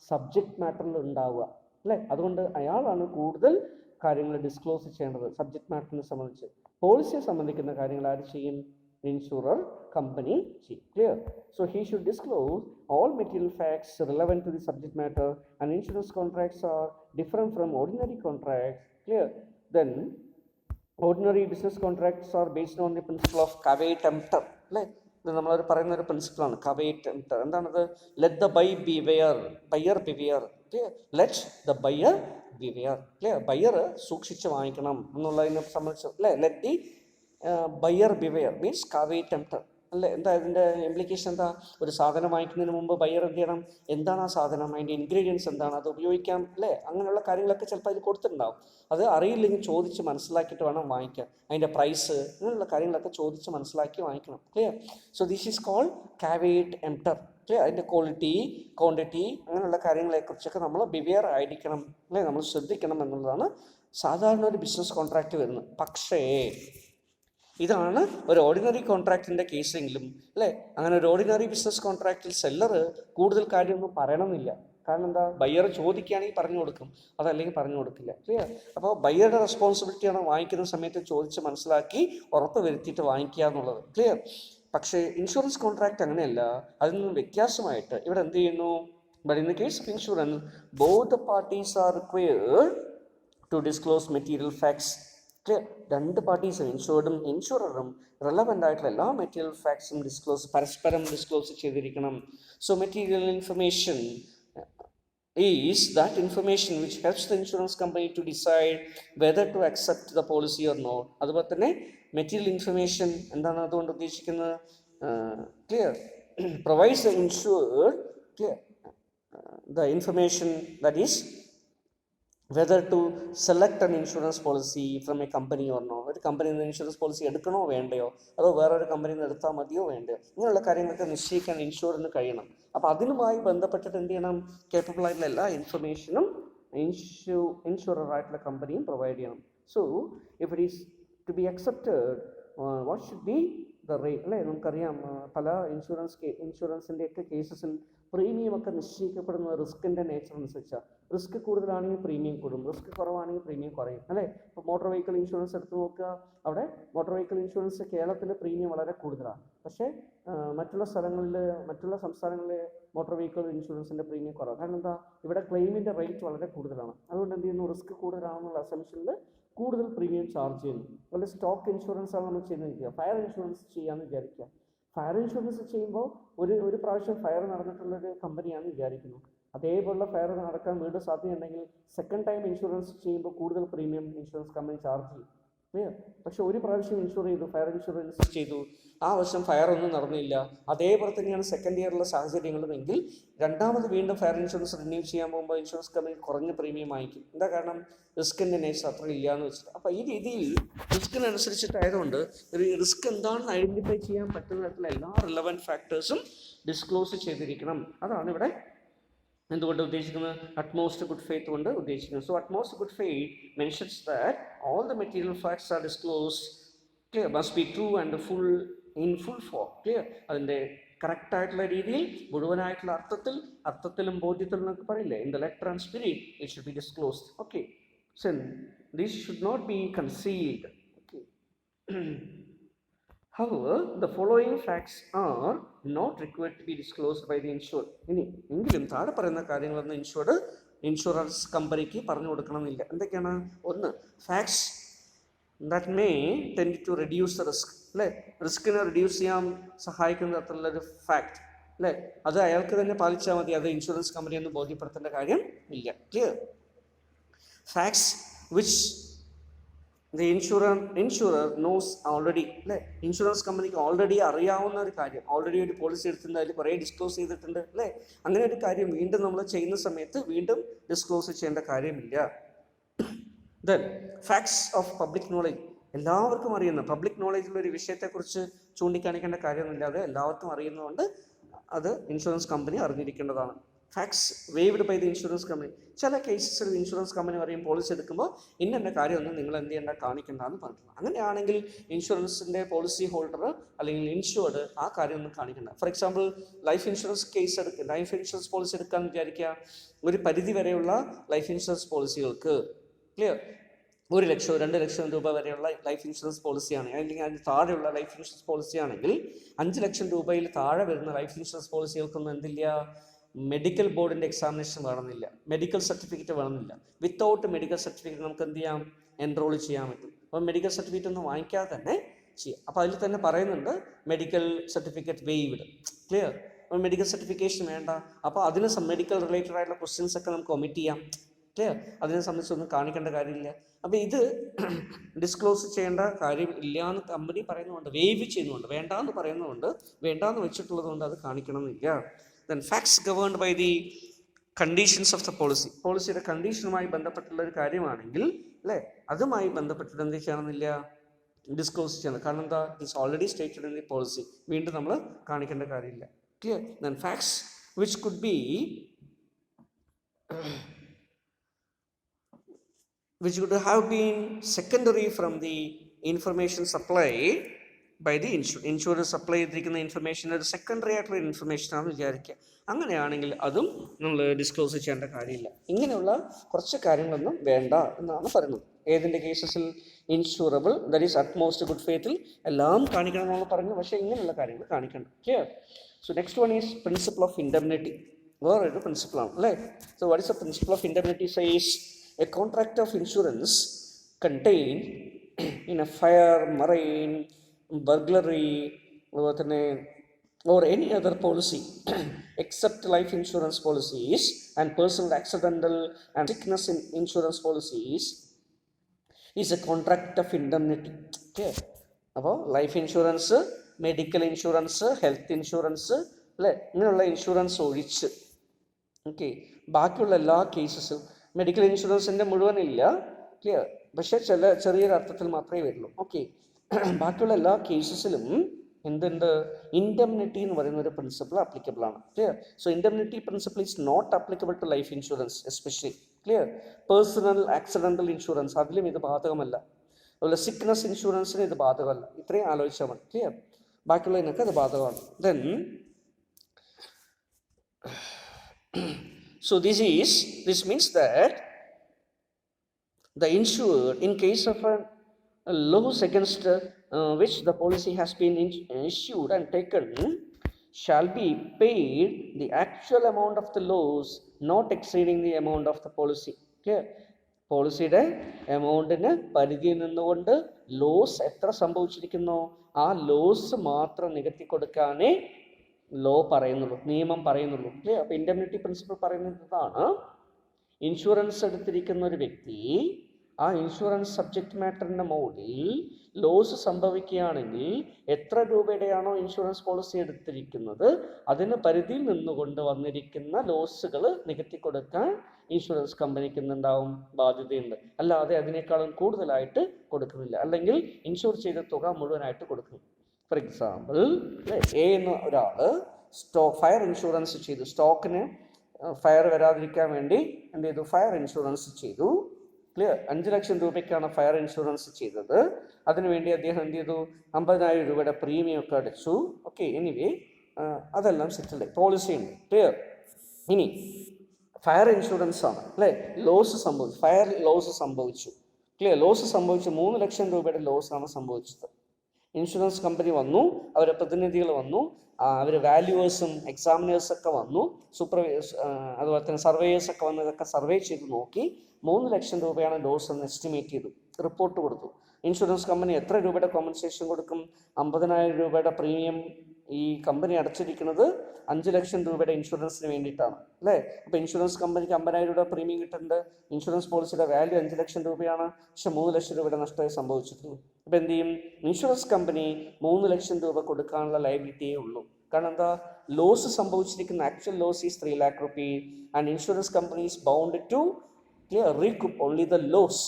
സബ്ജക്റ്റ് മാറ്ററിൽ ഉണ്ടാവുക. അല്ലേ, അതുകൊണ്ട് അയാളാണ് കൂടുതൽ കാര്യങ്ങൾ ഡിസ്ക്ലോസ് ചെയ്യേണ്ടത് സബ്ജക്റ്റ് മാറ്ററിനെ സംബന്ധിച്ച്. പോളിസിയെ സംബന്ധിക്കുന്ന കാര്യങ്ങൾ ആര് ചെയ്യും? ഇൻഷുറർ കമ്പനി ചെയ്യും. Clear? So he should disclose all material facts relevant to the subject matter, and insurance contracts are different from ordinary contracts. Clear? Then ordinary business contracts are based on the principle of caveat emptor. അല്ലേ, ഇത് നമ്മളൊരു പറയുന്ന ഒരു പ്രിൻസിപ്പിളാണ് caveat emptor. എന്താണത്? Let the buyer beware. Let the buyer beware. Clear? Buyer സൂക്ഷിച്ച് വാങ്ങിക്കണം എന്നുള്ളതിനെ സംബന്ധിച്ച് അല്ലേ, let the buyer beware means caveat emptor. അല്ലേ, എന്താ ഇതിൻ്റെ ഇംപ്ലിക്കേഷൻ? എന്താ? ഒരു സാധനം വാങ്ങിക്കുന്നതിന് മുമ്പ് ബയ്യർ എന്ത് ചെയ്യണം? എന്താണ് ആ സാധനം, അതിൻ്റെ ഇൻഗ്രീഡിയൻസ് എന്താണ്, അത് ഉപയോഗിക്കാം അല്ലേ, അങ്ങനെയുള്ള കാര്യങ്ങളൊക്കെ ചിലപ്പോൾ അതിൽ കൊടുത്തിട്ടുണ്ടാവും. അത് അറിയില്ലെങ്കിൽ ചോദിച്ച് മനസ്സിലാക്കിയിട്ട് വേണം വാങ്ങിക്കാൻ. അതിൻ്റെ പ്രൈസ്, അങ്ങനെയുള്ള കാര്യങ്ങളൊക്കെ ചോദിച്ച് മനസ്സിലാക്കി വാങ്ങിക്കണം. Clear? So this is called caveat emptor. Clear? അതിൻ്റെ ക്വാളിറ്റി, ക്വാണ്ടിറ്റി, അങ്ങനെയുള്ള കാര്യങ്ങളെക്കുറിച്ചൊക്കെ നമ്മൾ ബിവെയർ ആയിരിക്കണം, അല്ലേ, നമ്മൾ ശ്രദ്ധിക്കണം എന്നുള്ളതാണ് സാധാരണ ഒരു ബിസിനസ് കോൺട്രാക്റ്റ് വരുന്നത്. പക്ഷേ ഇതാണ് ഒരു ഓർഡിനറി കോൺട്രാക്റ്റിൻ്റെ കേസെങ്കിലും അല്ലേ, അങ്ങനെ ഒരു ഓർഡിനറി ബിസിനസ് കോൺട്രാക്റ്റിൽ സെല്ലർ കൂടുതൽ കാര്യമൊന്നും പറയണമെന്നില്ല. കാരണം എന്താ? ബയ്യർ ചോദിക്കുകയാണെങ്കിൽ പറഞ്ഞു കൊടുക്കും, അതല്ലെങ്കിൽ പറഞ്ഞു കൊടുക്കില്ല. ക്ലിയർ? അപ്പോൾ ബയ്യറുടെ റെസ്പോൺസിബിലിറ്റിയാണ് വാങ്ങിക്കുന്ന സമയത്ത് ചോദിച്ച് മനസ്സിലാക്കി ഉറപ്പ് വരുത്തിയിട്ട് വാങ്ങിക്കുക എന്നുള്ളത്. ക്ലിയർ? പക്ഷേ ഇൻഷുറൻസ് കോൺട്രാക്റ്റ് അങ്ങനെയല്ല, അതിൽ നിന്നും വ്യത്യാസമായിട്ട് ഇവിടെ എന്ത് ചെയ്യുന്നു? But in the case of insurance both the parties are required to disclose material facts. രണ്ട് പാർട്ടീസും, ഇൻഷുർഡും ഇൻഷുററും റെലവൻ്റ് ആയിട്ടുള്ള എല്ലാ മെറ്റീരിയൽ ഫാക്ട്സും പരസ്പരം ഡിസ്ക്ലോസ് ചെയ്തിരിക്കണം. So material information is that information which helps the insurance company to decide whether to accept the policy or not. അതുപോലെ തന്നെ material information എന്താണ് അതുകൊണ്ട് ഉദ്ദേശിക്കുന്നത്? Clear? Provides the insured clear the information that is whether to select an insurance policy from a company or not. ഒരു കമ്പനിയിൽ നിന്ന് insurance policy എടുക്കണോ വേണ്ടയോ, അതോ വേറൊരു കമ്പനിയിൽ നിന്ന് എടുത്താൽ മതിയോ വേണ്ടയോ, ഇങ്ങനെയുള്ള കാര്യങ്ങളൊക്കെ നിശ്ചയിക്കാൻ ഇൻഷുറിന് കഴിയണം. അപ്പോൾ അതിനുമായി ബന്ധപ്പെട്ടിട്ട് എന്ത് ചെയ്യണം? കേപ്പബിൾ ആയിട്ടുള്ള എല്ലാ ഇൻഫർമേഷനും ഇൻഷുററായിട്ടുള്ള കമ്പനിയും പ്രൊവൈഡ് ചെയ്യണം. So if it is to be accepted what should be the rate. അല്ലേ, നമുക്കറിയാം പല ഇൻഷുറൻസിൻ്റെയൊക്കെ കേസസിൽ പ്രീമിയം ഒക്കെ നിശ്ചയിക്കപ്പെടുന്ന റിസ്കിൻ്റെ നേച്ചർ അനുസരിച്ചാണ്. റിസ്ക് കൂടുതലാണെങ്കിൽ പ്രീമിയം കൂടും, റിസ്ക് കുറവാണെങ്കിൽ പ്രീമിയം കുറയും. അല്ലേ, ഇപ്പോൾ മോട്ടോർ വെഹിക്കിൾ ഇൻഷുറൻസ് എടുത്ത് നോക്കുക, അവിടെ മോട്ടോർ വെഹിക്കിൾ ഇൻഷുറൻസ് കേരളത്തിൽ പ്രീമിയം വളരെ കൂടുതലാണ്. പക്ഷേ മറ്റുള്ള സംസ്ഥാനങ്ങളിൽ മോട്ടോർ വെഹിക്കിൾ ഇൻഷുറൻസിൻ്റെ പ്രീമിയം കുറവാണ്. കാരണം എന്താ? ഇവിടെ ക്ലെയിമിൻ്റെ റേറ്റ് വളരെ കൂടുതലാണ്. അതുകൊണ്ട് എന്ത് ചെയ്യുന്നു? റിസ്ക് കൂടുതലാണെന്നുള്ള അസംഷനിൽ കൂടുതൽ പ്രീമിയം ചാർജ് ചെയ്യുന്നു. അതുപോലെ സ്റ്റോക്ക് ഇൻഷുറൻസ് ആണ് നമ്മൾ ചെയ്യുന്നത്. ഫയർ ഇൻഷുറൻസ് ചെയ്യാമെന്ന് വിചാരിക്കുക. ഫയർ ഇൻഷുറൻസ് ചെയ്യുമ്പോൾ ഒരു പ്രാവശ്യം ഫയർ നടന്നിട്ടുള്ളൊരു കമ്പനിയാണ് വിചാരിക്കുന്നു. അതേപോലുള്ള ഫയർ നടക്കാൻ വീണ്ടും സാധ്യതയുണ്ടെങ്കിൽ സെക്കൻഡ് ടൈം ഇൻഷുറൻസ് ചെയ്യുമ്പോൾ കൂടുതൽ പ്രീമിയം ഇൻഷുറൻസ് കമ്പനി ചാർജ് ചെയ്യും. പക്ഷെ ഒരു പ്രാവശ്യം ഇൻഷുർ ചെയ്തു, ഫയർ ഇൻഷുറൻസ് ചെയ്തു, ആ വർഷം ഫയർ ഒന്നും നടന്നില്ല, അതേപോലെ തന്നെയാണ് സെക്കൻഡ് ഇയറിലുള്ള സാഹചര്യങ്ങളുമെങ്കിൽ രണ്ടാമത് വീണ്ടും ഫയർ ഇൻഷുറൻസ് റിന്യൂ ചെയ്യാൻ പോകുമ്പോൾ ഇൻഷുറൻസ് കമ്പനി കുറഞ്ഞ പ്രീമിയം വാങ്ങിക്കും. എന്താ കാരണം? റിസ്കിൻ്റെ നേച്ചർ അത്ര ഇല്ല എന്ന് വെച്ചിട്ട്. അപ്പോൾ ഈ രീതിയിൽ റിസ്കിനനുസരിച്ചിട്ടായതുകൊണ്ട് ഒരു റിസ്ക് എന്താണെന്ന് ഐഡൻറ്റിഫൈ ചെയ്യാൻ പറ്റുന്ന തരത്തിലുള്ള എല്ലാ റിലവൻറ്റ് ഫാക്ടേഴ്സും ഡിസ്ക്ലോസ് ചെയ്തിരിക്കണം. അതാണ് ഇവിടെ എന്തുകൊണ്ട് ഉദ്ദേശിക്കുന്നത്? അറ്റ്മോസ്റ്റ് ഗുഡ് ഫെയ്ത്ത് കൊണ്ട് ഉദ്ദേശിക്കുന്നത്. So utmost good faith mentions that all the material facts R disclosed clear must be true and full form. Clear? അതിൻ്റെ കറക്റ്റായിട്ടുള്ള രീതിയിൽ മുഴുവനായിട്ടുള്ള അർത്ഥത്തിലും ബോധ്യത്തിലും എന്നൊക്കെ പറയില്ലേ, in the letter and spirit it should be disclosed. Okay, So these should not be concealed. Okay. However, the following facts are not required to be disclosed by the insured. എങ്കിലും താഴെ പറയുന്ന കാര്യങ്ങളൊന്നും ഇൻഷുറൻസ് കമ്പനിക്ക് പറഞ്ഞു കൊടുക്കണമെന്നില്ല. എന്തൊക്കെയാണ്? ഒന്ന്, facts that may tend to reduce the risk, അല്ലേ? റിസ്കിനെ റെഡ്യൂസ് ചെയ്യാൻ സഹായിക്കുന്ന തരത്തിലുള്ളൊരു ഫാക്ട്, അല്ലേ? അത് അയാൾക്ക് തന്നെ പാലിച്ചാൽ മതി, അത് ഇൻഷുറൻസ് കമ്പനിയൊന്നും ബോധ്യപ്പെടുത്തേണ്ട കാര്യം ഇല്ല. Clear? Facts which the insurer knows already, അല്ലേ? ഇൻഷുറൻസ് കമ്പനിക്ക് ഓൾറെഡി അറിയാവുന്ന ഒരു കാര്യം, ഓൾറെഡി ഒരു പോളിസി എടുത്തിട്ടുണ്ട്, അതിൽ കുറേ ഡിസ്ക്ലോസ് ചെയ്തിട്ടുണ്ട്, അല്ലേ? അങ്ങനെ ഒരു കാര്യം വീണ്ടും നമ്മൾ ചെയ്യുന്ന സമയത്ത് വീണ്ടും ഡിസ്ക്ലോസ് ചെയ്യേണ്ട കാര്യമില്ല. Then facts of public knowledge, എല്ലാവർക്കും അറിയുന്ന പബ്ലിക് നോളജിലുള്ള ഒരു വിഷയത്തെക്കുറിച്ച് ചൂണ്ടിക്കാണിക്കേണ്ട കാര്യമൊന്നുമില്ലാതെ എല്ലാവർക്കും അറിയുന്നതുകൊണ്ട് അത് ഇൻഷുറൻസ് കമ്പനി അറിഞ്ഞിരിക്കേണ്ടതാണ്. Facts waived by the insurance company. ചില കേസസിൽ ഇൻഷുറൻസ് കമ്പനി പറയും പോളിസി എടുക്കുമ്പോൾ ഇന്ന കാര്യമൊന്നും നിങ്ങൾ എന്ത് ചെയ്യേണ്ട, കാണിക്കേണ്ടെന്ന് പറഞ്ഞിട്ടുണ്ട്. അങ്ങനെയാണെങ്കിൽ ഇൻഷുറൻസിൻ്റെ പോളിസി ഹോൾഡർ അല്ലെങ്കിൽ ഇൻഷുർഡ് ആ കാര്യമൊന്നും കാണിക്കേണ്ട. For example, life insurance policy എടുക്കാമെന്ന് വിചാരിക്കുക. ഒരു പരിധി വരെയുള്ള ലൈഫ് ഇൻഷുറൻസ് പോളിസികൾക്ക്, ക്ലിയർ, 1 ലക്ഷം 2 ലക്ഷം രൂപ വരെയുള്ള ലൈഫ് ഇൻഷുറൻസ് പോളിസിയാണ്, അല്ലെങ്കിൽ അതിന് താഴെയുള്ള ലൈഫ് ഇൻഷുറൻസ് പോളിസി ആണെങ്കിൽ 5 ലക്ഷം രൂപയിൽ താഴെ വരുന്ന ലൈഫ് ഇൻഷുറൻസ് പോളിസികൾക്കൊന്നും എന്തില്ല, മെഡിക്കൽ ബോർഡിൻ്റെ എക്സാമിനേഷൻ വേണമെന്നില്ല, മെഡിക്കൽ സർട്ടിഫിക്കറ്റ് വേണമെന്നില്ല. വിത്തൗട്ട് മെഡിക്കൽ സർട്ടിഫിക്കറ്റ് നമുക്ക് എന്ത് ചെയ്യാം, എൻറോൾ ചെയ്യാൻ പറ്റും. അപ്പോൾ മെഡിക്കൽ സർട്ടിഫിക്കറ്റ് ഒന്നും വാങ്ങിക്കാതെ തന്നെ ചെയ്യാം. അപ്പോൾ അതിൽ തന്നെ പറയുന്നുണ്ട് മെഡിക്കൽ സർട്ടിഫിക്കറ്റ് വേവ്ഡ്. ക്ലിയർ? അപ്പോൾ മെഡിക്കൽ സർട്ടിഫിക്കേഷൻ വേണ്ട. അപ്പോൾ അതിന് മെഡിക്കൽ റിലേറ്റഡ് ആയിട്ടുള്ള ക്വസ്റ്റ്യൻസ് ഒക്കെ നമുക്ക് ഒമിറ്റ് ചെയ്യാം. ക്ലിയർ? അതിനെ സംബന്ധിച്ചൊന്നും കാണിക്കേണ്ട കാര്യമില്ല. അപ്പോൾ ഇത് ഡിസ്ക്ലോസ് ചെയ്യേണ്ട കാര്യം ഇല്ല എന്ന് കമ്പനി പറയുന്നതുകൊണ്ട്, വേവ് ചെയ്യുന്നുണ്ട്, വേണ്ടാന്ന് പറയുന്നതുകൊണ്ട്, വേണ്ടാന്ന് വെച്ചിട്ടുള്ളത് കൊണ്ട് അത് കാണിക്കണമെന്നില്ല. Then facts governed by the conditions of the policy. പോളിസിയുടെ കണ്ടീഷനുമായി ബന്ധപ്പെട്ടുള്ള ഒരു കാര്യമാണെങ്കിൽ, അല്ലേ, അതുമായി ബന്ധപ്പെട്ടിട്ട് എന്ത് ചെയ്യണമെന്നില്ല, ഡിസ്ക്ലോസ് ചെയ്യണം. കാരണം എന്താ, it's already stated in the policy, വീണ്ടും നമ്മൾ കാണിക്കേണ്ട കാര്യമില്ല. Clear? Then facts which could be which would have been secondary from the information supplied by the insurer. Supply ചെയ്തിരിക്കുന്ന ഇൻഫർമേഷൻ ഒരു സെക്കൻഡറി ആയിട്ടുള്ള ഇൻഫർമേഷൻ ആണെന്ന് വിചാരിക്കുക. അങ്ങനെയാണെങ്കിൽ അതും നമ്മൾ ഡിസ്ക്ലോസ് ചെയ്യേണ്ട കാര്യമില്ല. ഇങ്ങനെയുള്ള കുറച്ച് കാര്യങ്ങളൊന്നും വേണ്ട എന്നാണ് പറയുന്നത്. ഏതിൻ്റെ കേസസിൽ? Insurable, that is utmost good ഫെയ്ത്തിൽ എല്ലാം കാണിക്കണം എന്നാണ് പറഞ്ഞു. പക്ഷേ ഇങ്ങനെയുള്ള കാര്യങ്ങൾ കാണിക്കണം. Clear? So next one is principle of indemnity. വേറൊരു പ്രിൻസിപ്പിളാണ്, അല്ലേ? So what is the principle of indemnity? Says a contract of insurance contained in a fire, marine, burglary, or any other policy except life insurance policies and personal accidental and sickness insurance policies is a contract of indemnity. Okay? അപ്പോൾ life insurance, medical insurance, health insurance, അല്ലേ, ഇങ്ങനെയുള്ള insurance ഒഴിച്ച്, okay, ബാക്കിയുള്ള എല്ലാ കേസസും, medical ഇൻഷുറൻസിൻ്റെ മുഴുവനില്ല, clear, പക്ഷേ ചെറിയൊരു അർത്ഥത്തിൽ മാത്രമേ വരുള്ളൂ. ഓക്കെ, ബാക്കിയുള്ള എല്ലാ കേസസിലും എന്തുണ്ട്? ഇൻഡെംനിറ്റി എന്ന് പറയുന്ന ഒരു പ്രിൻസിപ്പിൾ ആപ്ലിക്കബിൾ ആണ്. Clear? So indemnity principle is not applicable to life insurance especially. Clear? Personal accidental insurance, അതിലും ഇത് ബാധകമല്ല. അതുപോലെ സിക്നസ് ഇൻഷുറൻസിന് ഇത് ബാധകമല്ല. ഇത്രയും ആലോചിച്ചാൽ മതി. ക്ലിയർ? ബാക്കിയുള്ളതിനൊക്കെ അത് ബാധകമാണ്. Then so this means that the insured, in case of a loss against which the policy has been issued and taken, shall be paid the actual amount of the loss not exceeding the amount of the policy. Clear? പോളിസിയുടെ എമൗണ്ടിന് പരിധിയിൽ നിന്നുകൊണ്ട് loss എത്ര സംഭവിച്ചിരിക്കുന്നോ ആ loss മാത്രം നികത്തി കൊടുക്കാനേ law പറയുന്നുള്ളൂ, നിയമം പറയുന്നുള്ളൂ. അല്ലേ? അപ്പോൾ ഇൻഡെംനിറ്റി പ്രിൻസിപ്പിൾ പറയുന്നതാണ്, ഇൻഷുറൻസ് എടുത്തിരിക്കുന്ന ഒരു വ്യക്തി ആ ഇൻഷുറൻസ് സബ്ജക്റ്റ് മാറ്ററിൻ്റെ മുകളിൽ ലോസ് സംഭവിക്കുകയാണെങ്കിൽ എത്ര രൂപയുടെയാണോ ഇൻഷുറൻസ് പോളിസി എടുത്തിരിക്കുന്നത് അതിന് പരിധിയിൽ നിന്നുകൊണ്ട് വന്നിരിക്കുന്ന ലോസുകൾ നികത്തി കൊടുക്കാൻ ഇൻഷുറൻസ് കമ്പനിക്ക് എന്തുണ്ടാവും? ബാധ്യതയുണ്ട്. അല്ലാതെ അതിനേക്കാളും കൂടുതലായിട്ട് കൊടുക്കുന്നില്ല, അല്ലെങ്കിൽ ഇൻഷുർ ചെയ്ത തുക മുഴുവനായിട്ട് കൊടുക്കും. ഫോർ എക്സാമ്പിൾ, എ എന്ന ഒരാൾ ഫയർ ഇൻഷുറൻസ് ചെയ്തു, സ്റ്റോക്കിന് ഫയർ വരാതിരിക്കാൻ വേണ്ടി എന്ത് ചെയ്തു? ഫയർ ഇൻഷുറൻസ് ചെയ്തു. ക്ലിയർ? 5 ലക്ഷം രൂപയ്ക്കാണ് ഫയർ ഇൻഷുറൻസ് ചെയ്തത്. അതിനുവേണ്ടി അദ്ദേഹം എന്ത് ചെയ്തു? 50,000 രൂപയുടെ പ്രീമിയം ഒക്കെ അടച്ചു. ഓക്കെ, എനിവേ അതെല്ലാം സെറ്റിൽഡ്, പോളിസി ഉണ്ട്. ക്ലിയർ? ഇനി ഫയർ ഇൻഷുറൻസ് ആണ് അല്ലേ. ലോസ് സംഭവിച്ചു, ഫയർ ലോസ് സംഭവിച്ചു, ക്ലിയർ. ലോസ് സംഭവിച്ചു, 3 ലക്ഷം രൂപയുടെ ലോസാണ് സംഭവിച്ചത്. ഇൻഷുറൻസ് കമ്പനി വന്നു, അവരുടെ പ്രതിനിധികൾ വന്നു, അവർ വാല്യുവേഴ്സും എക്സാമിനേഴ്സൊക്കെ വന്നു, അതുപോലെ തന്നെ സർവേയേഴ്സൊക്കെ വന്ന് ഇതൊക്കെ സർവേ ചെയ്ത് നോക്കി 3 ലക്ഷം രൂപയാണ് ലോസ് എന്ന് എസ്റ്റിമേറ്റ് ചെയ്തു, റിപ്പോർട്ട് കൊടുത്തു. ഇൻഷുറൻസ് കമ്പനി എത്ര രൂപയുടെ കോമ്പൻസേഷൻ കൊടുക്കും? 50,000 രൂപയുടെ പ്രീമിയം ഈ കമ്പനി അടച്ചിരിക്കുന്നത് 5 ലക്ഷം രൂപയുടെ ഇൻഷുറൻസിന് വേണ്ടിയിട്ടാണ് അല്ലേ. അപ്പോൾ ഇൻഷുറൻസ് കമ്പനിക്ക് 50,000 രൂപ പ്രീമിയം കിട്ടുന്നുണ്ട്. ഇൻഷുറൻസ് പോളിസിയുടെ വാല്യൂ 5 ലക്ഷം രൂപയാണ്, പക്ഷെ 3 ലക്ഷം രൂപയുടെ നഷ്ടമേ സംഭവിച്ചിട്ടുള്ളൂ. അപ്പോൾ എന്ത് ചെയ്യും? ഇൻഷുറൻസ് കമ്പനി 3 ലക്ഷം രൂപ കൊടുക്കാനുള്ള ലയബിലിറ്റിയേ ഉള്ളൂ. കാരണം എന്താ? ലോസ് സംഭവിച്ചിരിക്കുന്ന actual loss is 3 lakh rupees and insurance company is bound to recoup only the loss.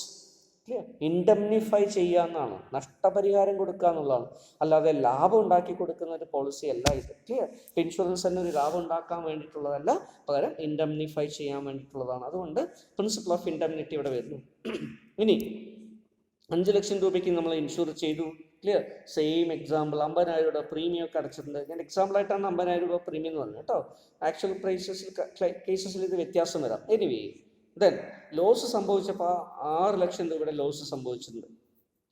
Indemnify ചെയ്യാന്നാണ്, നഷ്ടപരിഹാരം കൊടുക്കുക എന്നുള്ളതാണ്, അല്ലാതെ ലാഭം ഉണ്ടാക്കി കൊടുക്കുന്ന ഒരു പോളിസി അല്ല ഇത്. ക്ലിയർ. ഇൻഷുറൻസ് തന്നെ ഒരു ലാഭം ഉണ്ടാക്കാൻ വേണ്ടിയിട്ടുള്ളതല്ല, പകരം ഇൻഡംനിഫൈ ചെയ്യാൻ വേണ്ടിയിട്ടുള്ളതാണ്. അതുകൊണ്ട് പ്രിൻസിപ്പിൾ ഓഫ് ഇൻഡംനിറ്റി ഇവിടെ വരുന്നു. ഇനി 5 ലക്ഷം രൂപയ്ക്ക് നമ്മൾ ഇൻഷുർ ചെയ്തു. ക്ലിയർ. സെയിം എക്സാമ്പിൾ, 50,000 രൂപ പ്രീമിയം ഒക്കെ അടച്ചിട്ടുണ്ട്. ഞാൻ എക്സാമ്പിളായിട്ടാണ് 50,000 രൂപ പ്രീമിയം എന്ന് പറഞ്ഞത് കേട്ടോ. ആക്ച്വൽ കേസസിൽ ഇത് വ്യത്യാസം വരാം. എനിവേ ദെൻ ലോസ് സംഭവിച്ചപ്പോൾ 6 ലക്ഷം രൂപയുടെ ലോസ് സംഭവിച്ചിട്ടുണ്ട്.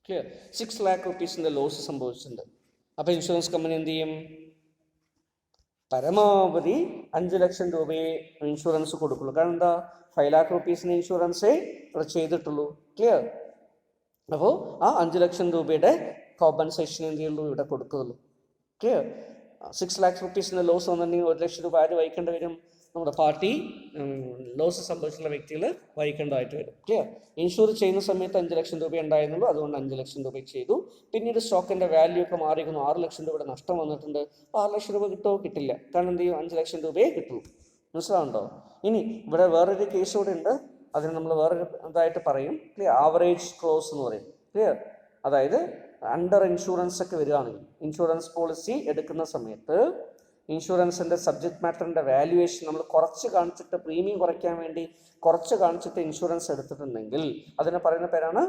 ക്ലിയർ. 6 lakh rupees ലോസ് സംഭവിച്ചിട്ടുണ്ട്. അപ്പോൾ ഇൻഷുറൻസ് കമ്പനി എന്ത് ചെയ്യും? പരമാവധി 5 ലക്ഷം രൂപയെ ഇൻഷുറൻസ് കൊടുക്കുള്ളൂ. കാരണം എന്താ? 5 lakh rupees ഇൻഷുറൻസേ ഇവിടെ ചെയ്തിട്ടുള്ളൂ. ക്ലിയർ. അപ്പോൾ ആ 5 ലക്ഷം രൂപയുടെ കോമ്പൻസേഷൻ എന്ത് ചെയ്യുള്ളൂ? ഇവിടെ കൊടുക്കുള്ളൂ. ക്ലിയർ. 6 lakh rupees ലോസ് വന്നിട്ടുണ്ടെങ്കിൽ 1 ലക്ഷം രൂപ ആര് വഹിക്കേണ്ടി വരും? നമ്മുടെ പാർട്ടി ലോസ് സംഭവിച്ചിട്ടുള്ള വ്യക്തികൾ വഹിക്കേണ്ടതായിട്ട് വരും. ക്ലിയർ. ഇൻഷുർ ചെയ്യുന്ന സമയത്ത് 5 ലക്ഷം രൂപ ഉണ്ടായിരുന്നുള്ളൂ, അതുകൊണ്ട് 5 ലക്ഷം രൂപ ചെയ്തു. പിന്നീട് സ്റ്റോക്കിൻ്റെ വാല്യൂ ഒക്കെ മാറിയിരുന്നു, 6 ലക്ഷം രൂപയുടെ നഷ്ടം വന്നിട്ടുണ്ട്. 6 ലക്ഷം രൂപ കിട്ടുമോ? കിട്ടില്ല. കാരണം എന്ത് ചെയ്യും? 5 ലക്ഷം രൂപയെ കിട്ടുള്ളൂ. മനസ്സിലാവുണ്ടോ? ഇനി ഇവിടെ വേറൊരു കേസ് കൂടെ ഉണ്ട്, അതിന് നമ്മൾ വേറൊരു ഇതായിട്ട് പറയും. ക്ലിയർ. ആവറേജ് ക്ലോസ് എന്ന് പറയും. ക്ലിയർ. അതായത് അണ്ടർ ഇൻഷുറൻസ് ഒക്കെ വരികയാണെങ്കിൽ, ഇൻഷുറൻസ് പോളിസി എടുക്കുന്ന സമയത്ത് ഇൻഷുറൻസിൻ്റെ സബ്ജക്ട് മാറ്ററിൻ്റെ വാല്യുവേഷൻ നമ്മൾ കുറച്ച് കാണിച്ചിട്ട്, പ്രീമിയം കുറയ്ക്കാൻ വേണ്ടി കുറച്ച് കാണിച്ചിട്ട് ഇൻഷുറൻസ് എടുത്തിട്ടുണ്ടെങ്കിൽ അതിനെ പറയുന്ന പേരാണ്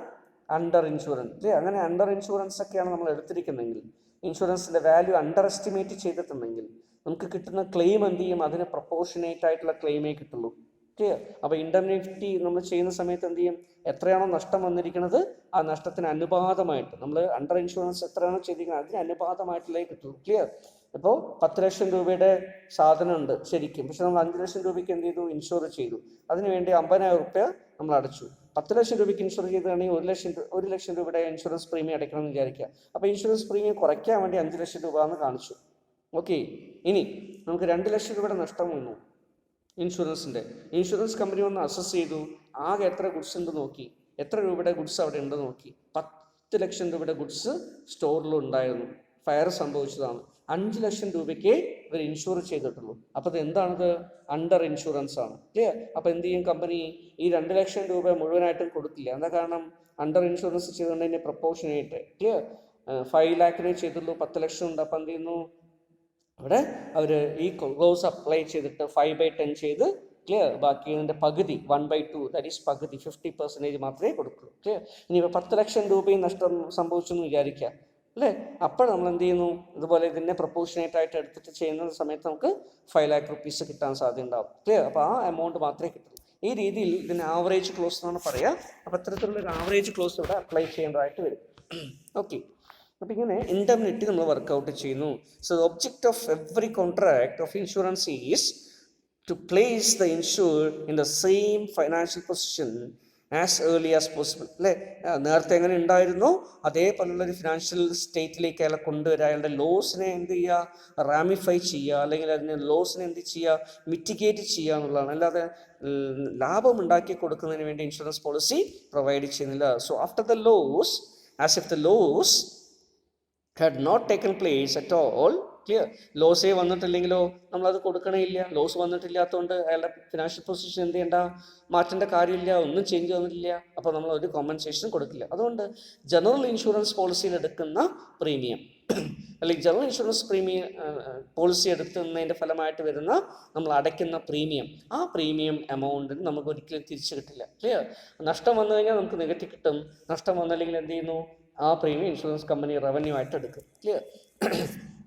അണ്ടർ ഇൻഷുറൻസ്. അങ്ങനെ അണ്ടർ ഇൻഷുറൻസ് ഒക്കെയാണ് നമ്മൾ എടുത്തിരിക്കുന്നതെങ്കിൽ, ഇൻഷുറൻസിൻ്റെ വാല്യൂ അണ്ടർ എസ്റ്റിമേറ്റ് ചെയ്തിട്ടുണ്ടെങ്കിൽ നമുക്ക് കിട്ടുന്ന ക്ലെയിം എന്ത് ചെയ്യും? അതിന് പ്രൊപ്പോർഷനേറ്റ് ആയിട്ടുള്ള ക്ലെയിമേ കിട്ടുള്ളൂ. ക്ലിയർ. അപ്പോൾ ഇൻഡംനിറ്റി നമ്മൾ ചെയ്യുന്ന സമയത്ത് എന്ത് ചെയ്യും? എത്രയാണോ നഷ്ടം വന്നിരിക്കുന്നത് ആ നഷ്ടത്തിന് അനുപാതമായിട്ട് നമ്മൾ അണ്ടർ ഇൻഷുറൻസ് എത്രയാണോ ചെയ്തിരിക്കുന്നത് അതിന് അനുപാതമായിട്ടല്ലേ കിട്ടുള്ളൂ. ക്ലിയർ. ഇപ്പോൾ 10 ലക്ഷം രൂപയുടെ സാധനം ഉണ്ട് ശരിക്കും, പക്ഷെ നമ്മൾ 5 ലക്ഷം രൂപയ്ക്ക് എന്ത് ചെയ്തു? ഇൻഷുർ ചെയ്തു. അതിനുവേണ്ടി 50,000 രൂപ നമ്മൾ അടച്ചു. 10 ലക്ഷം രൂപയ്ക്ക് ഇൻഷുർ ചെയ്താണെങ്കിൽ 1 ലക്ഷം രൂപയുടെ ഇൻഷുറൻസ് പ്രീമിയം അടയ്ക്കണം എന്ന് വിചാരിക്കുക. അപ്പോൾ ഇൻഷുറൻസ് പ്രീമിയം കുറയ്ക്കാൻ വേണ്ടി 5 ലക്ഷം രൂപ എന്ന് കാണിച്ചു. ഓക്കെ. ഇനി നമുക്ക് 2 ലക്ഷം രൂപയുടെ നഷ്ടം വന്നു ഇൻഷുറൻസ് കമ്പനി വന്ന് അസസ് ചെയ്തു. ആകെ എത്ര ഗുഡ്സ് ഉണ്ട് നോക്കി, എത്ര രൂപയുടെ ഗുഡ്സ് അവിടെ ഉണ്ട് നോക്കി. 10 ലക്ഷം രൂപയുടെ ഗുഡ്സ് സ്റ്റോറിലുണ്ടായിരുന്നു. ഫയർ സംഭവിച്ചതാണ്. 5 ലക്ഷം രൂപയ്ക്ക് ഇവർ ഇൻഷുർ ചെയ്തിട്ടുള്ളൂ. അപ്പോൾ അത് എന്താണത്? അണ്ടർ ഇൻഷുറൻസ് ആണ്. ക്ലിയർ. അപ്പോൾ എന്ത് ചെയ്യും കമ്പനി? ഈ 2 ലക്ഷം രൂപ മുഴുവനായിട്ടും കൊടുക്കില്ല. എന്താ കാരണം? അണ്ടർ ഇൻഷുറൻസ് ചെയ്തുകൊണ്ടതിൻ്റെ പ്രപ്പോർഷനായിട്ട്. ക്ലിയർ. 5 lakh ചെയ്തുള്ളൂ, 10 ലക്ഷം ഉണ്ട്. അപ്പം എന്ത് ചെയ്യുന്നു? അവിടെ അവർ ഈ ക്ലോസ് അപ്ലൈ ചെയ്തിട്ട് 5/10 ചെയ്ത്, ക്ലിയർ, ബാക്കി ഇതിൻ്റെ പകുതി 1/2, ദാറ്റ് ഈസ് പകുതി 50% മാത്രമേ കൊടുക്കുള്ളൂ. ക്ലിയർ. ഇനിയിപ്പോൾ 10 ലക്ഷം രൂപയും നഷ്ടം സംഭവിച്ചെന്ന് വിചാരിക്കുക അല്ലേ. അപ്പോൾ നമ്മൾ എന്ത് ചെയ്യുന്നു? ഇതുപോലെ ഇതിനെ പ്രപ്പോർഷനേറ്റ് ആയിട്ട് എടുത്തിട്ട് ചെയ്യുന്ന സമയത്ത് നമുക്ക് 5 lakh rupees കിട്ടാൻ സാധ്യത ഉണ്ടാവും. ക്ലിയർ. അപ്പോൾ ആ എമൗണ്ട് മാത്രമേ കിട്ടുള്ളൂ. ഈ രീതിയിൽ ഇതിന് ആവറേജ് ക്ലോസ് എന്നാണ് പറയുക. അപ്പോൾ അത്തരത്തിലുള്ളൊരു ആവറേജ് ക്ലോസ് ഇവിടെ അപ്ലൈ ചെയ്യേണ്ടതായിട്ട് വരും. ഓക്കെ. അപ്പോൾ ഇങ്ങനെ ഇൻഡംനിറ്റി നമ്മൾ വർക്കൗട്ട് ചെയ്യുന്നു. So the object of every contract of insurance is to place the insured in the same financial position as early as possible. അല്ലേ. നേരത്തെ എങ്ങനെ ഉണ്ടായിരുന്നോ അതേപോലുള്ളൊരു ഫിനാൻഷ്യൽ സ്റ്റേറ്റിലേക്ക് അയാളെ കൊണ്ടുവരിക. അയാളുടെ ലോസിനെ എന്ത് ചെയ്യുക? റാമിഫൈ ചെയ്യുക, അല്ലെങ്കിൽ അതിന് ലോസിനെ എന്ത് ചെയ്യുക? മിറ്റിഗേറ്റ് ചെയ്യുക എന്നുള്ളതാണ്. അല്ലാതെ ലാഭം ഉണ്ടാക്കി കൊടുക്കുന്നതിന് വേണ്ടി ഇൻഷുറൻസ് പോളിസി പ്രൊവൈഡ് ചെയ്യുന്നില്ല. So after the loss, as if the loss had not taken place at all. Clear. ലോസേ വന്നിട്ടില്ലെങ്കിലോ നമ്മളത് കൊടുക്കണമില്ല. ലോസ് വന്നിട്ടില്ലാത്തതുകൊണ്ട് അയാളുടെ ഫിനാൻഷ്യൽ പൊസിഷൻ എന്ത് ചെയ്യേണ്ട? മാറ്റേണ്ട കാര്യമില്ല, ഒന്നും ചേഞ്ച് വന്നിട്ടില്ല. അപ്പോൾ നമ്മൾ ഒരു കോമ്പൻസേഷൻ കൊടുക്കില്ല. അതുകൊണ്ട് ജനറൽ ഇൻഷുറൻസ് പോളിസിയിൽ എടുക്കുന്ന പ്രീമിയം അല്ലെങ്കിൽ ജനറൽ ഇൻഷുറൻസ് പോളിസി എടുക്കുന്നതിൻ്റെ ഫലമായിട്ട് വരുന്ന നമ്മൾ അടയ്ക്കുന്ന പ്രീമിയം, ആ പ്രീമിയം എമൗണ്ടിന് നമുക്ക് ഒരിക്കലും തിരിച്ചു കിട്ടില്ല. ക്ലിയർ. നഷ്ടം വന്നു കഴിഞ്ഞാൽ നമുക്ക് നെഗറ്റീവ് കിട്ടും. നഷ്ടം വന്നില്ലെങ്കിൽ എന്ത് ചെയ്യുന്നു? ആ പ്രീമിയം ഇൻഷുറൻസ് കമ്പനി റവന്യൂ ആയിട്ട് എടുക്കും. ക്ലിയർ.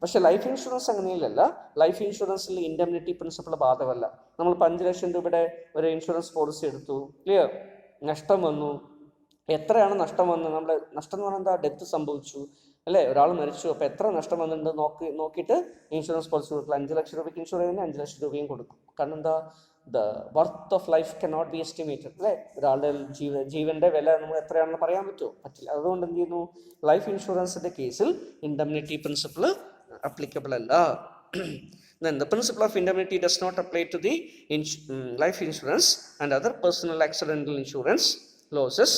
പക്ഷേ ലൈഫ് ഇൻഷുറൻസ് അങ്ങനെയല്ല. ലൈഫ് ഇൻഷുറൻസിൽ ഇൻഡെംനിറ്റി പ്രിൻസിപ്പിൾ ബാധകമല്ല. നമ്മൾ 5 ലക്ഷം രൂപയുടെ ഒരു ഇൻഷുറൻസ് പോളിസി എടുത്തു, ക്ലിയർ, നഷ്ടം വന്നു. എത്രയാണ് നഷ്ടം വന്നത്? നമ്മുടെ നഷ്ടം എന്ന് പറഞ്ഞാൽ എന്താ? ഡെത്ത് സംഭവിച്ചു അല്ലേ, ഒരാൾ മരിച്ചു. അപ്പോൾ എത്ര നഷ്ടം വന്നിട്ടുണ്ട് നോക്കിയിട്ട് ഇൻഷുറൻസ് പോളിസി കൊടുക്കുക. 5 ലക്ഷം രൂപയ്ക്ക് ഇൻഷുർ ചെയ്യുന്നതിന് 5 ലക്ഷം രൂപയും കൊടുക്കും. കാരണം എന്താ? The worth of life cannot be estimated അല്ലേ. ഒരാളുടെ ജീവന്റെ വില നമ്മൾ എത്രയാണെന്ന് പറയാൻ പറ്റുമോ? പറ്റില്ല. അതുകൊണ്ട് എന്ത് ചെയ്യുന്നു? ലൈഫ് ഇൻഷുറൻസിന്റെ കേസിൽ ഇൻഡെംനിറ്റി പ്രിൻസിപ്പിൾ applicable അല്ല. Then the principle of indemnity does not apply to the life insurance and other personal accidental insurance. Losses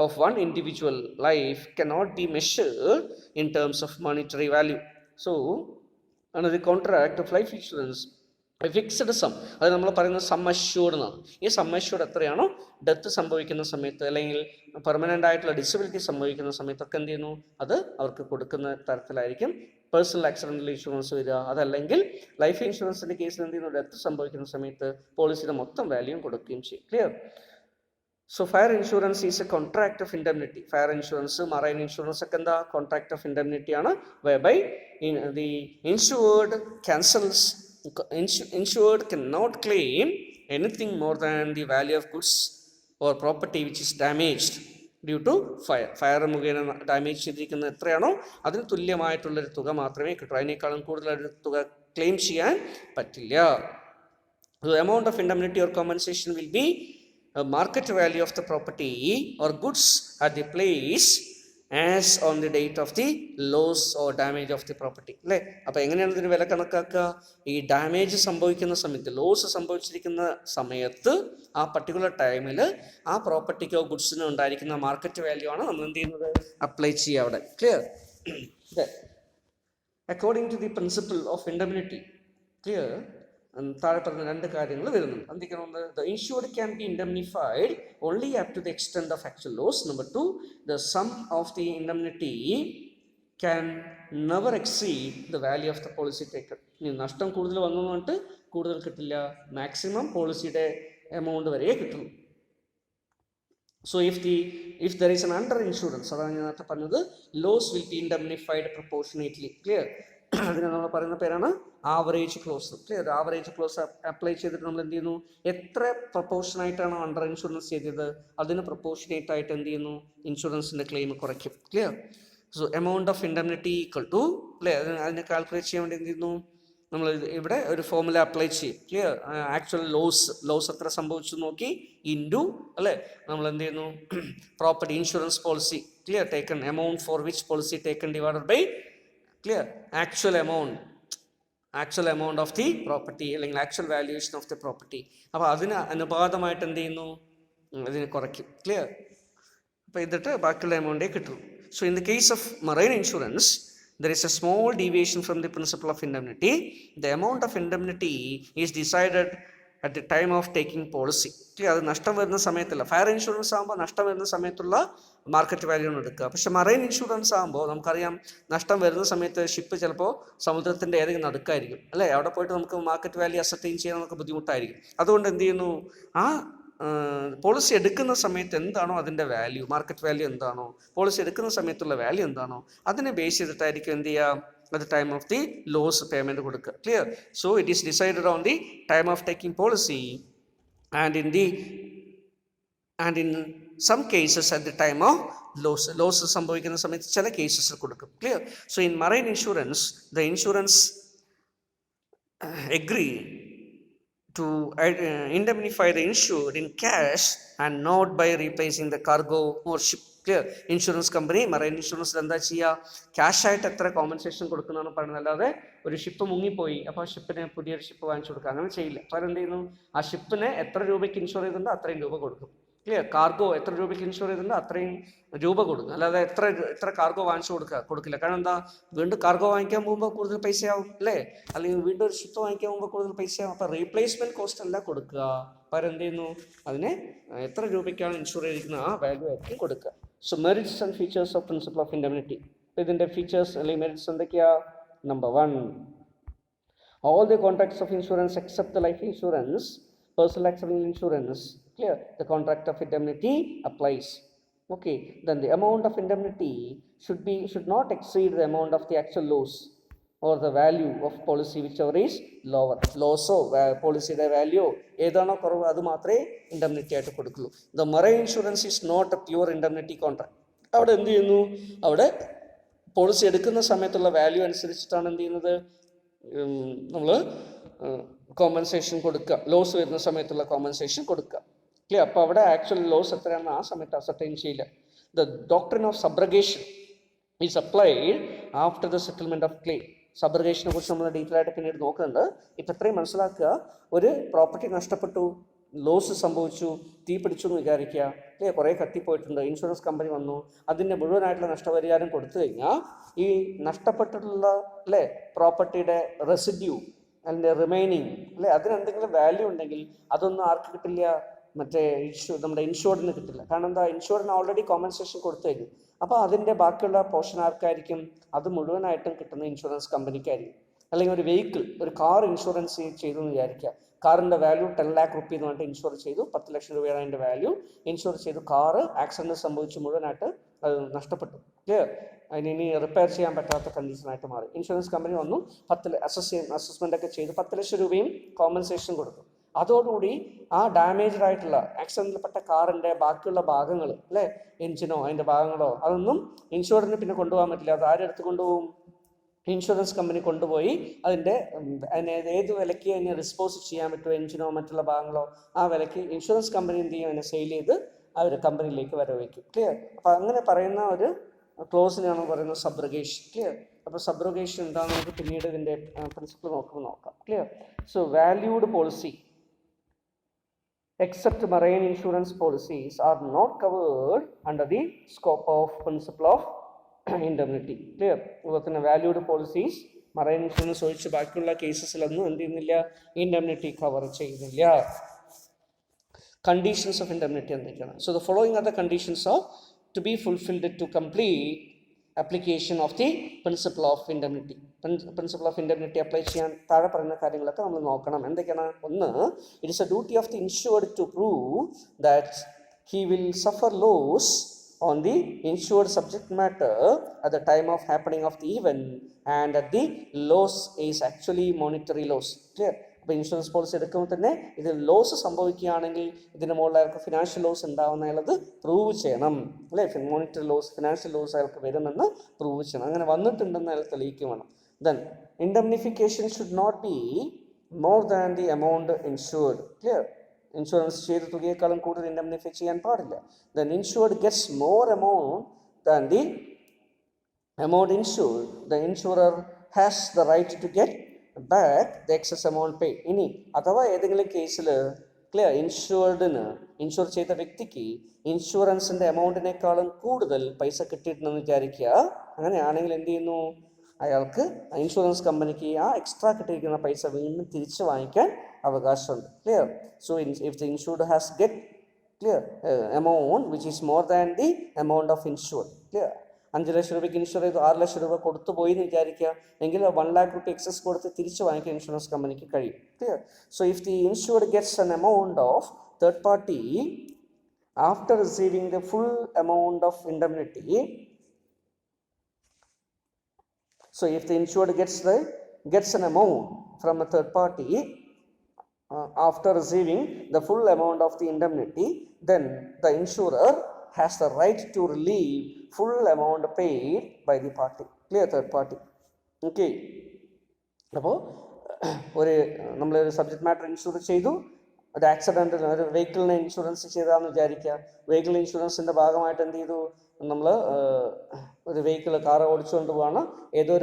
of one individual life cannot be measured in terms of monetary value. So under the contract of life insurance, a fixed sum, അത് നമ്മൾ പറയുന്നത് some assured എന്നാണ്. ഈ some assured എത്രയാണോ death സംഭവിക്കുന്ന സമയത്ത് അല്ലെങ്കിൽ permanent ആയിട്ടുള്ള ഡിസബിലിറ്റി സംഭവിക്കുന്ന സമയത്തൊക്കെ എന്ത് ചെയ്യുന്നു? അത് അവർക്ക് കൊടുക്കുന്ന തരത്തിലായിരിക്കും പേഴ്സണൽ ആക്സിഡൻ്റൽ ഇൻഷുറൻസ് വരിക. അതല്ലെങ്കിൽ ലൈഫ് ഇൻഷുറൻസിൻ്റെ കേസിൽ എന്ത് ചെയ്യുന്നു? ഡെത്ത് സംഭവിക്കുന്ന സമയത്ത് പോളിസിയുടെ മൊത്തം വാല്യൂയും കൊടുക്കുകയും ചെയ്യും. Clear? So fire insurance is a contract of indemnity. Fire insurance, marine insurance ഒക്കെ എന്താ? Contract of indemnity ആണ്, whereby the insured cannot claim anything more than the value of goods or property which is damaged due to fire. Fire മുഖേന damage ചെയ്തിരിക്കുന്ന എത്രയാണോ അതിന് തുല്യമായിട്ടുള്ളൊരു തുക മാത്രമേ കിട്ടൂ. അതിനേക്കാളും കൂടുതലൊരു തുക ക്ലെയിം ചെയ്യാൻ പറ്റില്ല. The amount of indemnity or compensation will be market value of the property or goods at the place as on the date of the loss or damage of the property അല്ലേ. അപ്പോൾ എങ്ങനെയാണ് ഇതിന് വില കണക്കാക്കുക? ഈ damage സംഭവിക്കുന്ന സമയത്ത്, loss സംഭവിച്ചിരിക്കുന്ന സമയത്ത്, ആ പർട്ടിക്കുലർ ടൈമിൽ ആ പ്രോപ്പർട്ടിക്കോ ഗുഡ്സിനോ ഉണ്ടായിരിക്കുന്ന മാർക്കറ്റ് വാല്യൂ ആണ് നമ്മൾ എന്ത് ചെയ്യുന്നത്? അപ്ലൈ ചെയ്യുക അവിടെ. Clear? According to the principle of indemnity, clear, താഴെ പറഞ്ഞ 2 കാര്യങ്ങൾ വരുന്നുണ്ട്. എന്തൊക്കെയാണ്? The insured can be indemnified only up to the extent of actual loss. Number 2, the sum of the indemnity can never exceed the value of the policy taken. ഇനി നഷ്ടം കൂടുതൽ വന്നു പറഞ്ഞിട്ട് കൂടുതൽ കിട്ടില്ല, മാക്സിമം പോളിസിയുടെ എമൗണ്ട് വരെ കിട്ടുന്നു. So if there is an under insurance, അതാണ് ഞാൻ നേരത്തെ പറഞ്ഞത്, loss will be indemnified proportionately. Clear? അതിനെ നമ്മൾ പറയുന്ന പേരാണ് average close. Clear? Average close apply ചെയ്തിട്ട് നമ്മൾ എന്ത് ചെയ്യുന്നു? എത്ര പ്രൊപ്പോർഷനായിട്ടാണോ അണ്ടർ ഇൻഷുറൻസ് ചെയ്തത് അതിന് പ്രൊപ്പോർഷനേറ്റ് ആയിട്ട് എന്ത് ചെയ്യുന്നു? ഇൻഷുറൻസിൻ്റെ ക്ലെയിം കുറയ്ക്കും. Clear? So amount of indemnity equal to, അല്ലേ, അതിനെ കാൽക്കുലേറ്റ് ചെയ്യാൻ വേണ്ടി എന്ത് ചെയ്യുന്നു? നമ്മൾ ഇവിടെ ഒരു ഫോർമുല അപ്ലൈ ചെയ്യും. ക്ലിയർ? ആക്ച്വൽ ലോസ് എത്ര സംഭവിച്ചു നോക്കി ഇൻറ്റു, അല്ലേ, നമ്മൾ എന്ത് ചെയ്യുന്നു? Property insurance policy, clear, taken amount for which policy taken divided by, clear, actual amount of the property അല്ലെങ്കിൽ actual valuation of the property. അപ്പോൾ അതിന് അനുപാതമായിട്ട് എന്ത് ചെയ്യുന്നു? അതിനെ കുറയ്ക്കും. ക്ലിയർ? അപ്പോൾ എന്നിട്ട് ബാക്കിയുള്ള എമൗണ്ടേ കിട്ടും. So in the case of marine insurance there is a small deviation from the principle of indemnity. The amount of indemnity is decided at the time of taking policy. അത് നഷ്ടം വരുന്ന സമയത്തല്ല. ഫയർ ഇൻഷുറൻസ് ആകുമ്പോൾ നഷ്ടം വരുന്ന സമയത്തുള്ള market value ആണ് എടുക്കുക. പക്ഷെ മറൈൻ ഇൻഷുറൻസ് ആകുമ്പോൾ നമുക്കറിയാം നഷ്ടം വരുന്ന സമയത്ത് ഷിപ്പ് ചിലപ്പോൾ സമുദ്രത്തിൻ്റെ ഏതെങ്കിലും നടുക്കായിരിക്കും, അല്ലേ, അവിടെ പോയിട്ട് നമുക്ക് മാർക്കറ്റ് വാല്യൂ അസർട്ടൈൻ ചെയ്യാൻ നമുക്ക് ബുദ്ധിമുട്ടായിരിക്കും. അതുകൊണ്ട് എന്ത് ചെയ്യുന്നു? ആ പോളിസി എടുക്കുന്ന സമയത്ത് എന്താണോ അതിൻ്റെ വാല്യൂ, മാർക്കറ്റ് വാല്യൂ എന്താണോ, പോളിസി എടുക്കുന്ന സമയത്തുള്ള വാല്യൂ എന്താണോ അതിനെ ബേസ് ചെയ്തിട്ടായിരിക്കും എന്ത് ചെയ്യുക? at the time of the loss payment കൊടുക്കുക. Clear? So it is decided on the time of taking policy and in some cases at the time of loss സംഭവിക്കുന്ന സമയത്ത് ചില കേസസിൽ കൊടുക്കും. Clear? So in marine insurance the insurance agree to indemnify the insured in cash and not by replacing the cargo or ship. Clear? Insurance company marine ഇൻഷുറൻസിൽ എന്താ ചെയ്യുക? ക്യാഷായിട്ട് എത്ര compensation കൊടുക്കുന്നതാണ് പറയുന്നത്, അല്ലാതെ ഒരു ഷിപ്പ് മുങ്ങിപ്പോയി അപ്പോൾ ആ ഷിപ്പിന് പുതിയൊരു ഷിപ്പ് വാങ്ങിച്ചു കൊടുക്കുക അങ്ങനെ ചെയ്യില്ല. അപ്പോൾ എന്ത് ചെയ്യുന്നു? ആ ഷിപ്പിനെ എത്ര രൂപയ്ക്ക് ഇൻഷുർ ചെയ്തിട്ടുണ്ടോ അത്രയും രൂപ കൊടുക്കും. ക്ലിയർ? കാർഗോ എത്ര രൂപയ്ക്ക് ഇൻഷുർ ചെയ്തിട്ടുണ്ടോ അത്രയും രൂപ കൊടുക്കും, അല്ലാതെ എത്ര കാർഗോ വാങ്ങിച്ചു കൊടുക്കില്ല. കാരണം എന്താ? വീണ്ടും കാർഗോ വാങ്ങിക്കാൻ പോകുമ്പോൾ കൂടുതൽ പൈസയാവും, അല്ലേ, അല്ലെങ്കിൽ വീണ്ടും ഒരു ഷിപ്പ് വാങ്ങിക്കാൻ പോകുമ്പോൾ കൂടുതൽ പൈസയാവും. അപ്പോൾ റീപ്ലേസ്മെന്റ് കോസ്റ്റ് അല്ല കൊടുക്കുക, പകരം എന്ത് ചെയ്യുന്നു? അതിനെ എത്ര രൂപയ്ക്കാണ് ഇൻഷുർ ചെയ്തിരിക്കുന്നത് ആ വാല്യൂ ആയിരിക്കും കൊടുക്കുക. So merits and features of principle of indemnity. ഇതിൻ്റെ ഫീച്ചേഴ്സ് അല്ലെങ്കിൽ മെറിറ്റ്സ് എന്തൊക്കെയാ? Number 1, all the contracts of insurance except the life insurance, personal accident insurance, clear, the contract of indemnity applies. Okay, then the amount of indemnity should not exceed the amount of the actual loss. or the value of policy whichever is lower. ലോസോ പോളിസിയുടെ value ഏതാണോ കുറവ് അത് മാത്രമേ indemnity ആയിട്ട് കൊടുക്കുള്ളൂ. The marine insurance is not a pure indemnity contract. അവിടെ എന്ത് ചെയ്യുന്നു, അവിടെ പോളിസി എടുക്കുന്ന സമയത്തുള്ള വാല്യൂ അനുസരിച്ചിട്ടാണ് എന്ത് ചെയ്യുന്നത്, നമ്മൾ കോമ്പൻസേഷൻ കൊടുക്കുക, ലോസ് വരുന്ന സമയത്തുള്ള കോമ്പൻസേഷൻ കൊടുക്കുക. ക്ലിയർ? അപ്പോൾ അവിടെ ആക്ച്വൽ ലോസ് എത്രയാണെന്ന് ആ സമയത്ത് അസർട്ടൈൻ ചെയ്യില്ല. The doctrine of subrogation is applied after the settlement of claim. സബ്രഗേഷനെ കുറിച്ച് നമ്മൾ ഡീറ്റെയിൽ ആയിട്ട് പിന്നീട് നോക്കുന്നുണ്ട്. ഇപ്പം ഇത്രയും മനസ്സിലാക്കുക, ഒരു പ്രോപ്പർട്ടി നഷ്ടപ്പെട്ടു, ലോസ് സംഭവിച്ചു, തീ പിടിച്ചു എന്ന് വിചാരിക്കുക, അല്ലേ, കുറേ കത്തിപ്പോയിട്ടുണ്ട്, ഇൻഷുറൻസ് കമ്പനി വന്നു, അതിൻ്റെ മുഴുവനായിട്ടുള്ള നഷ്ടപരിഹാരം കൊടുത്തു കഴിഞ്ഞാൽ ഈ നഷ്ടപ്പെട്ടിട്ടുള്ള അല്ലേ പ്രോപ്പർട്ടിയുടെ റെസിഡ്യൂ അതിൻ്റെ റിമൈനിങ് അല്ലേ അതിനെന്തെങ്കിലും വാല്യൂ ഉണ്ടെങ്കിൽ അതൊന്നും ആർക്ക് കിട്ടില്ല, മറ്റേ നമ്മുടെ ഇൻഷുർഡിന് കിട്ടില്ല. കാരണം എന്താ, ഇൻഷുർഡിന് ഓൾറെഡി കോമ്പൻസേഷൻ കൊടുത്തു കഴിഞ്ഞു. അപ്പോൾ അതിൻ്റെ ബാക്കിയുള്ള പോർഷൻ ആർക്കായിരിക്കും, അത് മുഴുവനായിട്ടും കിട്ടുന്ന ഇൻഷുറൻസ് കമ്പനിക്കായിരിക്കും. അല്ലെങ്കിൽ ഒരു വെഹിക്കിൾ, ഒരു കാർ ഇൻഷുറൻസ് ചെയ്തു എന്ന് വിചാരിക്കുക, കാറിൻ്റെ വാല്യൂ 10 lakh റുപ്പി എന്ന് പറഞ്ഞിട്ട് ഇൻഷുർ ചെയ്തു, 10 ലക്ഷം രൂപയാണ് അതിൻ്റെ വാല്യൂ. ഇൻഷുർ ചെയ്തു, കാറ് ആക്സിഡൻറ്റ് സംഭവിച്ചു, മുഴുവനായിട്ട് അത് നഷ്ടപ്പെട്ടു. ക്ലിയർ? അതിനി റിപ്പയർ ചെയ്യാൻ പറ്റാത്ത കണ്ടീഷനായിട്ട് മാറി. ഇൻഷുറൻസ് കമ്പനി വന്നു, അസസ്മെൻ്റ് ഒക്കെ ചെയ്ത് 10 ലക്ഷം രൂപയും കോമ്പൻസേഷൻ കൊടുത്തു. അതോടുകൂടി ആ ഡാമേജ്ഡ് ആയിട്ടുള്ള ആക്സിഡൻറ്റിൽപ്പെട്ട കാറിൻ്റെ ബാക്കിയുള്ള ഭാഗങ്ങൾ അല്ലേ, എഞ്ചിനോ അതിൻ്റെ ഭാഗങ്ങളോ അതൊന്നും ഇൻഷുറൻസിന് പിന്നെ കൊണ്ടുപോകാൻ പറ്റില്ല. അത് ആരെടുത്ത് കൊണ്ടുപോകും, ഇൻഷുറൻസ് കമ്പനി കൊണ്ടുപോയി അതിനെ ഏത് വിലയ്ക്ക് അതിനെ ഡിസ്പോസ് ചെയ്യാൻ പറ്റുമോ, എഞ്ചിനോ മറ്റുള്ള ഭാഗങ്ങളോ, ആ വിലയ്ക്ക് ഇൻഷുറൻസ് കമ്പനി എന്ത് ചെയ്യും, അതിനെ സെയിൽ ചെയ്ത് ആ ഒരു കമ്പനിയിലേക്ക് വരവയ്ക്കും. ക്ലിയർ? അപ്പോൾ അങ്ങനെ പറയുന്ന ഒരു ക്ലോസിനാണ് പറയുന്നത് സബ്രഗേഷൻ. ക്ലിയർ? അപ്പോൾ സബ്രഗേഷൻ എന്താണെന്ന് നമുക്ക് പിന്നീട് ഇതിൻ്റെ പ്രിൻസിപ്പിൾ നോക്കാം. Clear? So valued policy except marine insurance policies are not covered under the scope of principle of indemnity. Clear? അതുപോലെ തന്നെ വാല്യൂഡ് പോളിസീസ് മറൈൻ ഇൻഷുറൻസ് ഒഴിച്ച് ബാക്കിയുള്ള കേസസിലൊന്നും എന്ത് ചെയ്യുന്നില്ല, ഇൻഡെംനിറ്റി കവർ ചെയ്യുന്നില്ല. കണ്ടീഷൻസ് ഓഫ് ഇൻഡെംനിറ്റി എന്തൊക്കെയാണ്? So the following are the conditions of to be fulfilled to complete application of the principle of indemnity. Principle of indemnity apply ചെയ്യാൻ താഴെ പറയുന്ന കാര്യങ്ങളൊക്കെ നമ്മൾ നോക്കണം. എന്തൊക്കെയാണ്? ഒന്ന്, it is a duty of the insured to prove that he will suffer loss on the insured subject matter at the time of happening of the event and that the loss is actually monetary loss. Clear? അപ്പോൾ insurance policy എടുക്കുമ്പോൾ തന്നെ ഇത് loss സംഭവിക്കുകയാണെങ്കിൽ ഇതിന് മുകളിൽ അയാൾക്ക് financial loss ഉണ്ടാവുന്നത് prove ചെയ്യണം അല്ലേ. മോണിറ്ററി ലോസ്, ഫിനാൻഷ്യൽ ലോസ് അയാൾക്ക് വരുമെന്ന് പ്രൂവ് ചെയ്യണം. അങ്ങനെ വന്നിട്ടുണ്ടെന്ന് അയാൾ തെളിയിക്കും വേണം. Then indemnification should not be more than the amount insured. Clear? Insurance ചെയ്ത തുകയേക്കാളും കൂടുതൽ ഇൻഡെംനിഫൈ ചെയ്യാൻ പാടില്ല. Then insured gets more amount than the amount insured, the insurer has the right to get back the excess amount pay. ഇനി അഥവാ ഏതെങ്കിലും കേസിൽ clear ഇൻഷുർഡിന്, insure ചെയ്ത വ്യക്തിക്ക് ഇൻഷുറൻസിൻ്റെ എമൗണ്ടിനേക്കാളും കൂടുതൽ പൈസ കിട്ടിയിട്ടുണ്ടെന്ന് വിചാരിക്കുക. അങ്ങനെയാണെങ്കിൽ എന്ത് ചെയ്യുന്നു, അയാൾക്ക് ഇൻഷുറൻസ് കമ്പനിക്ക് ആ എക്സ്ട്രാ കിട്ടിയിരിക്കുന്ന പൈസ വീണ്ടും തിരിച്ചു വാങ്ങിക്കാൻ അവകാശമുണ്ട്. Clear? So if the insured has get clear amount which is more than the amount of insured. Clear? 5 ലക്ഷം രൂപയ്ക്ക് ഇൻഷുർ ചെയ്തു, 6 ലക്ഷം രൂപ കൊടുത്തു പോയി എന്ന് വിചാരിക്കുക, എങ്കിൽ 1 lakh റുപ്പി എക്സസ് കൊടുത്ത് തിരിച്ചു വാങ്ങിക്കാൻ ഇൻഷുറൻസ് കമ്പനിക്ക് കഴിയും. Clear? So if the insured gets N amount of third party after receiving the full amount of indemnity, so if the insured gets an amount from a third party after receiving the full amount of the indemnity, then the insurer has the right to relieve full amount paid by the party. Clear? Third party. Okay. അപ്പോൾ നമ്മളൊരു subject matter insure ചെയ്തു, ഒരു accident, ഒരു വെഹിക്കിളിനെ insurance ചെയ്താന്ന് വിചാരിക്കുക. Vehicle ഇൻഷുറൻസിൻ്റെ ഭാഗമായിട്ട് എന്ത് ചെയ്തു, നമ്മൾ ഒരു വെഹിക്കിൾ, കാറ് ഓടിച്ചുകൊണ്ട് പോവാണ്, ഏതോ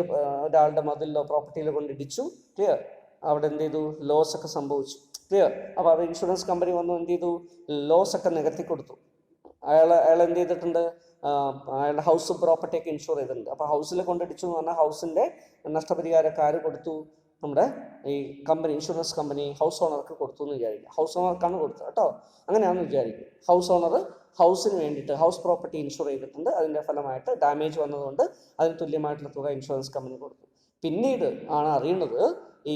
ഒരാളുടെ മതിലോ പ്രോപ്പർട്ടിയിലോ കൊണ്ട് ഇടിച്ചു. ക്ലിയർ? അവിടെ എന്ത് ചെയ്തു, ലോസ് ഒക്കെ സംഭവിച്ചു. ക്ലിയർ? അപ്പോൾ അത് ഇൻഷുറൻസ് കമ്പനി വന്നു എന്ത് ചെയ്തു, ലോസ് ഒക്കെ നികത്തി കൊടുത്തു. അയാൾ എന്ത് ചെയ്തിട്ടുണ്ട്, അയാളുടെ ഹൗസ് പ്രോപ്പർട്ടിയൊക്കെ ഇൻഷുർ ചെയ്തിട്ടുണ്ട്. അപ്പോൾ ഹൗസിൽ കൊണ്ടിടിച്ചു എന്ന് പറഞ്ഞാൽ ഹൗസിൻ്റെ നഷ്ടപരിഹാരമൊക്കെ ആര് കൊടുത്തു, നമ്മുടെ ഈ കമ്പനി, ഇൻഷുറൻസ് കമ്പനി ഹൗസ് ഓണർക്ക് കൊടുത്തു എന്ന് വിചാരിക്കുക. ഹൗസ് ഓണർക്കാണ് കൊടുത്തത് കേട്ടോ, അങ്ങനെയാണെന്ന് വിചാരിക്കും. ഹൗസ് ഓണർ ഹൗസിന് വേണ്ടിയിട്ട് ഹൗസ് പ്രോപ്പർട്ടി ഇൻഷുർ ചെയ്തിട്ടുണ്ട്, അതിൻ്റെ ഫലമായിട്ട് ഡാമേജ് വന്നതുകൊണ്ട് അതിന് തുല്യമായിട്ടുള്ള തുക ഇൻഷുറൻസ് കമ്പനി കൊടുത്തു. പിന്നീട് ആണ് അറിയുന്നത് ഈ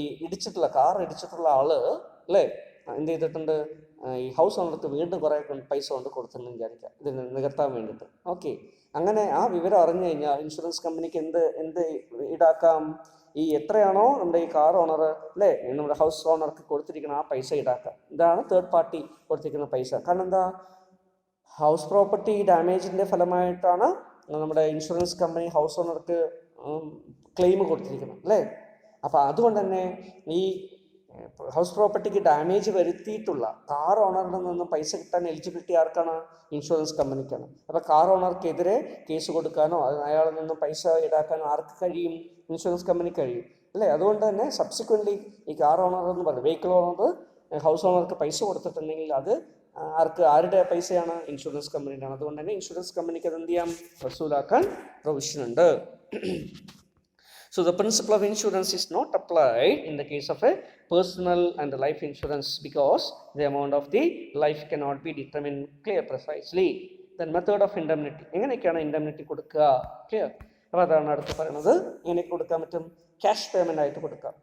കാർ ഇടിച്ചിട്ടുള്ള ആള് അല്ലേ എന്ത് ചെയ്തിട്ടുണ്ട്, ഈ ഹൗസ് ഓണർക്ക് വീണ്ടും കുറേ പൈസ കൊണ്ട് കൊടുത്തിട്ടുണ്ടെന്ന് വിചാരിക്കുക, ഇതിന് നികത്താൻ വേണ്ടിയിട്ട്. ഓക്കെ, അങ്ങനെ ആ വിവരം അറിഞ്ഞു കഴിഞ്ഞാൽ ഇൻഷുറൻസ് കമ്പനിക്ക് എന്ത് ഈടാക്കാം, ഈ എത്രയാണോ നമ്മുടെ ഈ കാർ ഓണർ അല്ലേ നമ്മുടെ ഹൗസ് ഓണർക്ക് കൊടുത്തിരിക്കുന്ന ആ പൈസ ഈടാക്കുക. ഇതാണ് തേർഡ് പാർട്ടി കൊടുത്തിരിക്കുന്ന പൈസ. കാരണം എന്താ, ഹൗസ് പ്രോപ്പർട്ടി ഡാമേജിൻ്റെ ഫലമായിട്ടാണ് നമ്മുടെ ഇൻഷുറൻസ് കമ്പനി ഹൗസ് ഓണർക്ക് ക്ലെയിം കൊടുത്തിരിക്കുന്നത് അല്ലേ. അപ്പോൾ അതുകൊണ്ട് തന്നെ ഈ ഹൗസ് പ്രോപ്പർട്ടിക്ക് ഡാമേജ് വരുത്തിയിട്ടുള്ള കാർ ഓണറിൽ നിന്നും പൈസ കിട്ടാൻ എലിജിബിലിറ്റി ആർക്കാണ്? ഇൻഷുറൻസ് കമ്പനിക്കാണ്. അപ്പോൾ കാർ ഓണർക്കെതിരെ കേസ് കൊടുക്കാനോ അയാളിൽ നിന്നും പൈസ ഈടാക്കാനോ ആർക്ക് കഴിയും? ഇൻഷുറൻസ് കമ്പനി കഴിയും അല്ലേ. അതുകൊണ്ട് തന്നെ സബ്സിക്വൻ്റ്ലി ഈ കാർ ഓണർ എന്ന് പറയുന്നത് വെഹിക്കിൾ ഓണർ ഹൗസ് ഓണർക്ക് പൈസ കൊടുത്തിട്ടുണ്ടെങ്കിൽ അത് ആരുടെ പൈസയാണ്? ഇൻഷുറൻസ് കമ്പനിയുടെ. അതുകൊണ്ട് തന്നെ ഇൻഷുറൻസ് കമ്പനിക്ക് അത് എന്ത് ചെയ്യാം? വസൂലാക്കാൻ പ്രൊവിഷൻ ഉണ്ട്. So the principle of insurance is not applied in the case of a personal and life insurance because the amount of the life cannot be determined clear precisely. Then method of indemnity. എങ്ങനെയൊക്കെയാണ് indemnity കൊടുക്കുക? Clear. അപ്പോൾ അതാണ് അടുത്ത് പറയുന്നത്. എങ്ങനെ കൊടുക്കാൻ പറ്റും? Cash payment ആയിട്ട് കൊടുക്കാം.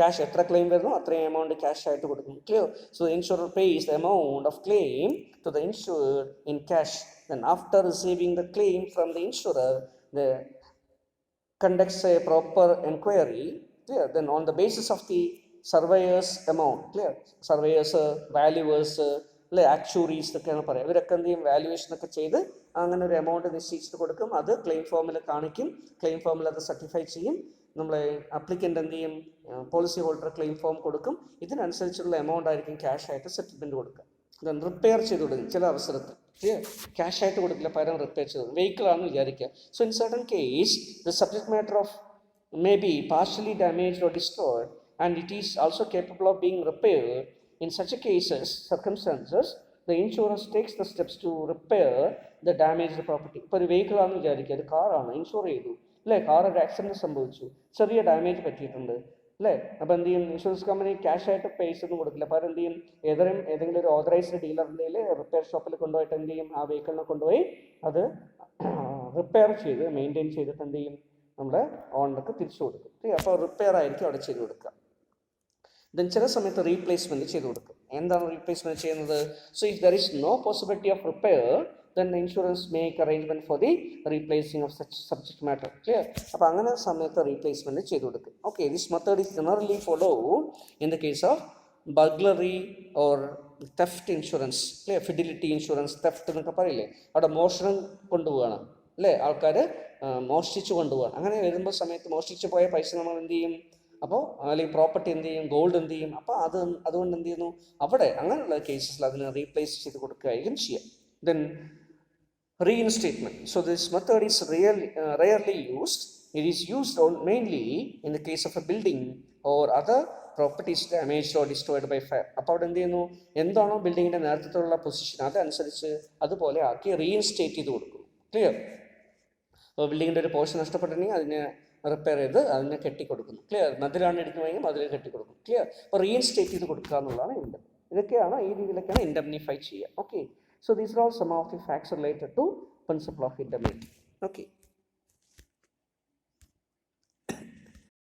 ക്യാഷ് എത്ര ക്ലെയിം വരുന്നു അത്രയും എമൗണ്ട് ക്യാഷ് ആയിട്ട് കൊടുക്കും. Clear. So the insurer pays the amount of claim to the insured in cash. Then after receiving the claim from the insurer, the conducts a proper enquiry, clear, then on the basis of the surveyor's amount, clear, surveyors, valuers, അല്ലെ actuaries ഒക്കെയാണ് പറയുക. ഇവരൊക്കെ എന്ത് ചെയ്യും? വാല്യുവേഷനൊക്കെ ചെയ്ത് അങ്ങനെ ഒരു amount നിശ്ചയിച്ചിട്ട് കൊടുക്കും. അത് ക്ലെയിം ഫോമിൽ കാണിക്കും. ക്ലെയിം ഫോമിൽ അത് സർട്ടിഫൈ ചെയ്യും. നമ്മളെ അപ്ലിക്കൻ്റ് എന്ത് ചെയ്യും? പോളിസി ഹോൾഡർ ക്ലെയിം ഫോം കൊടുക്കും. ഇതിനനുസരിച്ചുള്ള എമൗണ്ട് ആയിരിക്കും ക്യാഷ് ആയിട്ട് സെറ്റിൽമെൻറ്റ് കൊടുക്കുക. ദെൻ റിപ്പയർ ചെയ്ത് കൊടുക്കും ചില അവസരത്തിൽ. ക്യാഷ് ആയിട്ട് കൊടുക്കില്ല, പകരം റിപ്പയർ ചെയ്ത് വെഹിക്കിൾ ആണെന്ന് വിചാരിക്കുക. So in certain case the subject matter of may be partially damaged or destroyed and it is also capable of being repaired. In such cases circumstances the insurance takes the steps to repair the damaged property. ഇപ്പോൾ ഒരു vehicle ആണെന്ന് വിചാരിക്കുക, ഒരു കാറാണ്, insure ചെയ്തു അല്ലേ, car ഒരു accident സംഭവിച്ചു, ചെറിയ ഡാമേജ് പറ്റിയിട്ടുണ്ട് അല്ലേ. അപ്പോൾ എന്ത് ചെയ്യും? ഇൻഷുറൻസ് കമ്പനി ക്യാഷ് ആയിട്ട് പൈസ ഒന്നും കൊടുക്കില്ല, പകരം എന്ത് ചെയ്യും? ഏതെങ്കിലും ഒരു ഓതറൈസ്ഡ് ഡീലറിൻ്റെ റിപ്പയർ ഷോപ്പിൽ കൊണ്ടുപോയിട്ട് എന്ത് ചെയ്യും? ആ വെഹിക്കിളിനെ കൊണ്ടുപോയി അത് റിപ്പയർ ചെയ്ത് മെയിൻറ്റെയിൻ ചെയ്തിട്ട് എന്ത് ചെയ്യും? നമ്മുടെ ഓണർക്ക് തിരിച്ചു കൊടുക്കും. അപ്പോൾ റിപ്പയർ ആയിരിക്കും അവിടെ ചെയ്ത് കൊടുക്കുക. ദെൻ ചില സമയത്ത് റീപ്ലേസ്മെൻറ്റ് ചെയ്ത് കൊടുക്കും. എന്താണ് റീപ്ലേസ്മെൻറ്റ് ചെയ്യുന്നത്? So if there is no possibility of repair then the insurance make arrangement for the replacing of such subject matter. Clear? അപ്പോൾ അങ്ങനെ സമയത്ത് റീപ്ലേസ്മെൻറ്റ് ചെയ്ത് കൊടുക്കും. Okay, this method is generally followed in the case of burglary or theft insurance. അല്ലേ, fidelity insurance, theft എന്നൊക്കെ പറയില്ലേ, അവിടെ മോഷണം കൊണ്ടുപോകണം അല്ലേ, ആൾക്കാർ മോഷ്ടിച്ച് കൊണ്ടുപോകണം. അങ്ങനെ വരുമ്പോൾ സമയത്ത് മോഷ്ടിച്ച് പോയ പൈസ നമ്മൾ എന്ത് ചെയ്യും? അപ്പോൾ അല്ലെങ്കിൽ പ്രോപ്പർട്ടി എന്ത് ചെയ്യും? ഗോൾഡ് എന്ത് ചെയ്യും? അപ്പോൾ അതുകൊണ്ട് എന്ത് ചെയ്യുന്നു? അവിടെ അങ്ങനെയുള്ള കേസസിൽ അതിനെ റീപ്ലേസ് ചെയ്ത് കൊടുക്കുകയായിരിക്കും ചെയ്യുക. Then reinstatement. So this method is rarely used. It is used mainly in the case of a building or other properties damaged or destroyed by fire. അപ്പോൾ അവിടെ എന്ത് ചെയ്യുന്നു? എന്താണോ ബിൽഡിങ്ങിൻ്റെ നേരത്തുള്ള പൊസിഷൻ അതനുസരിച്ച് അതുപോലെ ആക്കി റീഇൻസ്റ്റേറ്റ് ചെയ്ത് കൊടുക്കും. ക്ലിയർ? അപ്പോൾ ബിൽഡിങ്ങിൻ്റെ ഒരു പോർഷൻ നഷ്ടപ്പെട്ടിട്ടുണ്ടെങ്കിൽ അതിനെ റിപ്പയർ ചെയ്ത് അതിനെ കെട്ടിക്കൊടുക്കുന്നു. ക്ലിയർ? മതിലാണ് ഇടിക്കുന്നതെങ്കിൽ മതിൽ കെട്ടിക്കൊടുക്കും. ക്ലിയർ? അപ്പോൾ റീഇൻസ്റ്റേറ്റ് ചെയ്ത് കൊടുക്കുക എന്നുള്ളതാണ് ഇതൊക്കെയാണ് ഈ രീതിയിലൊക്കെയാണ് ഇൻഡെംനിഫൈ ചെയ്യുക. Okay. So these are all some of the facts related to principle of indemnity. Okay.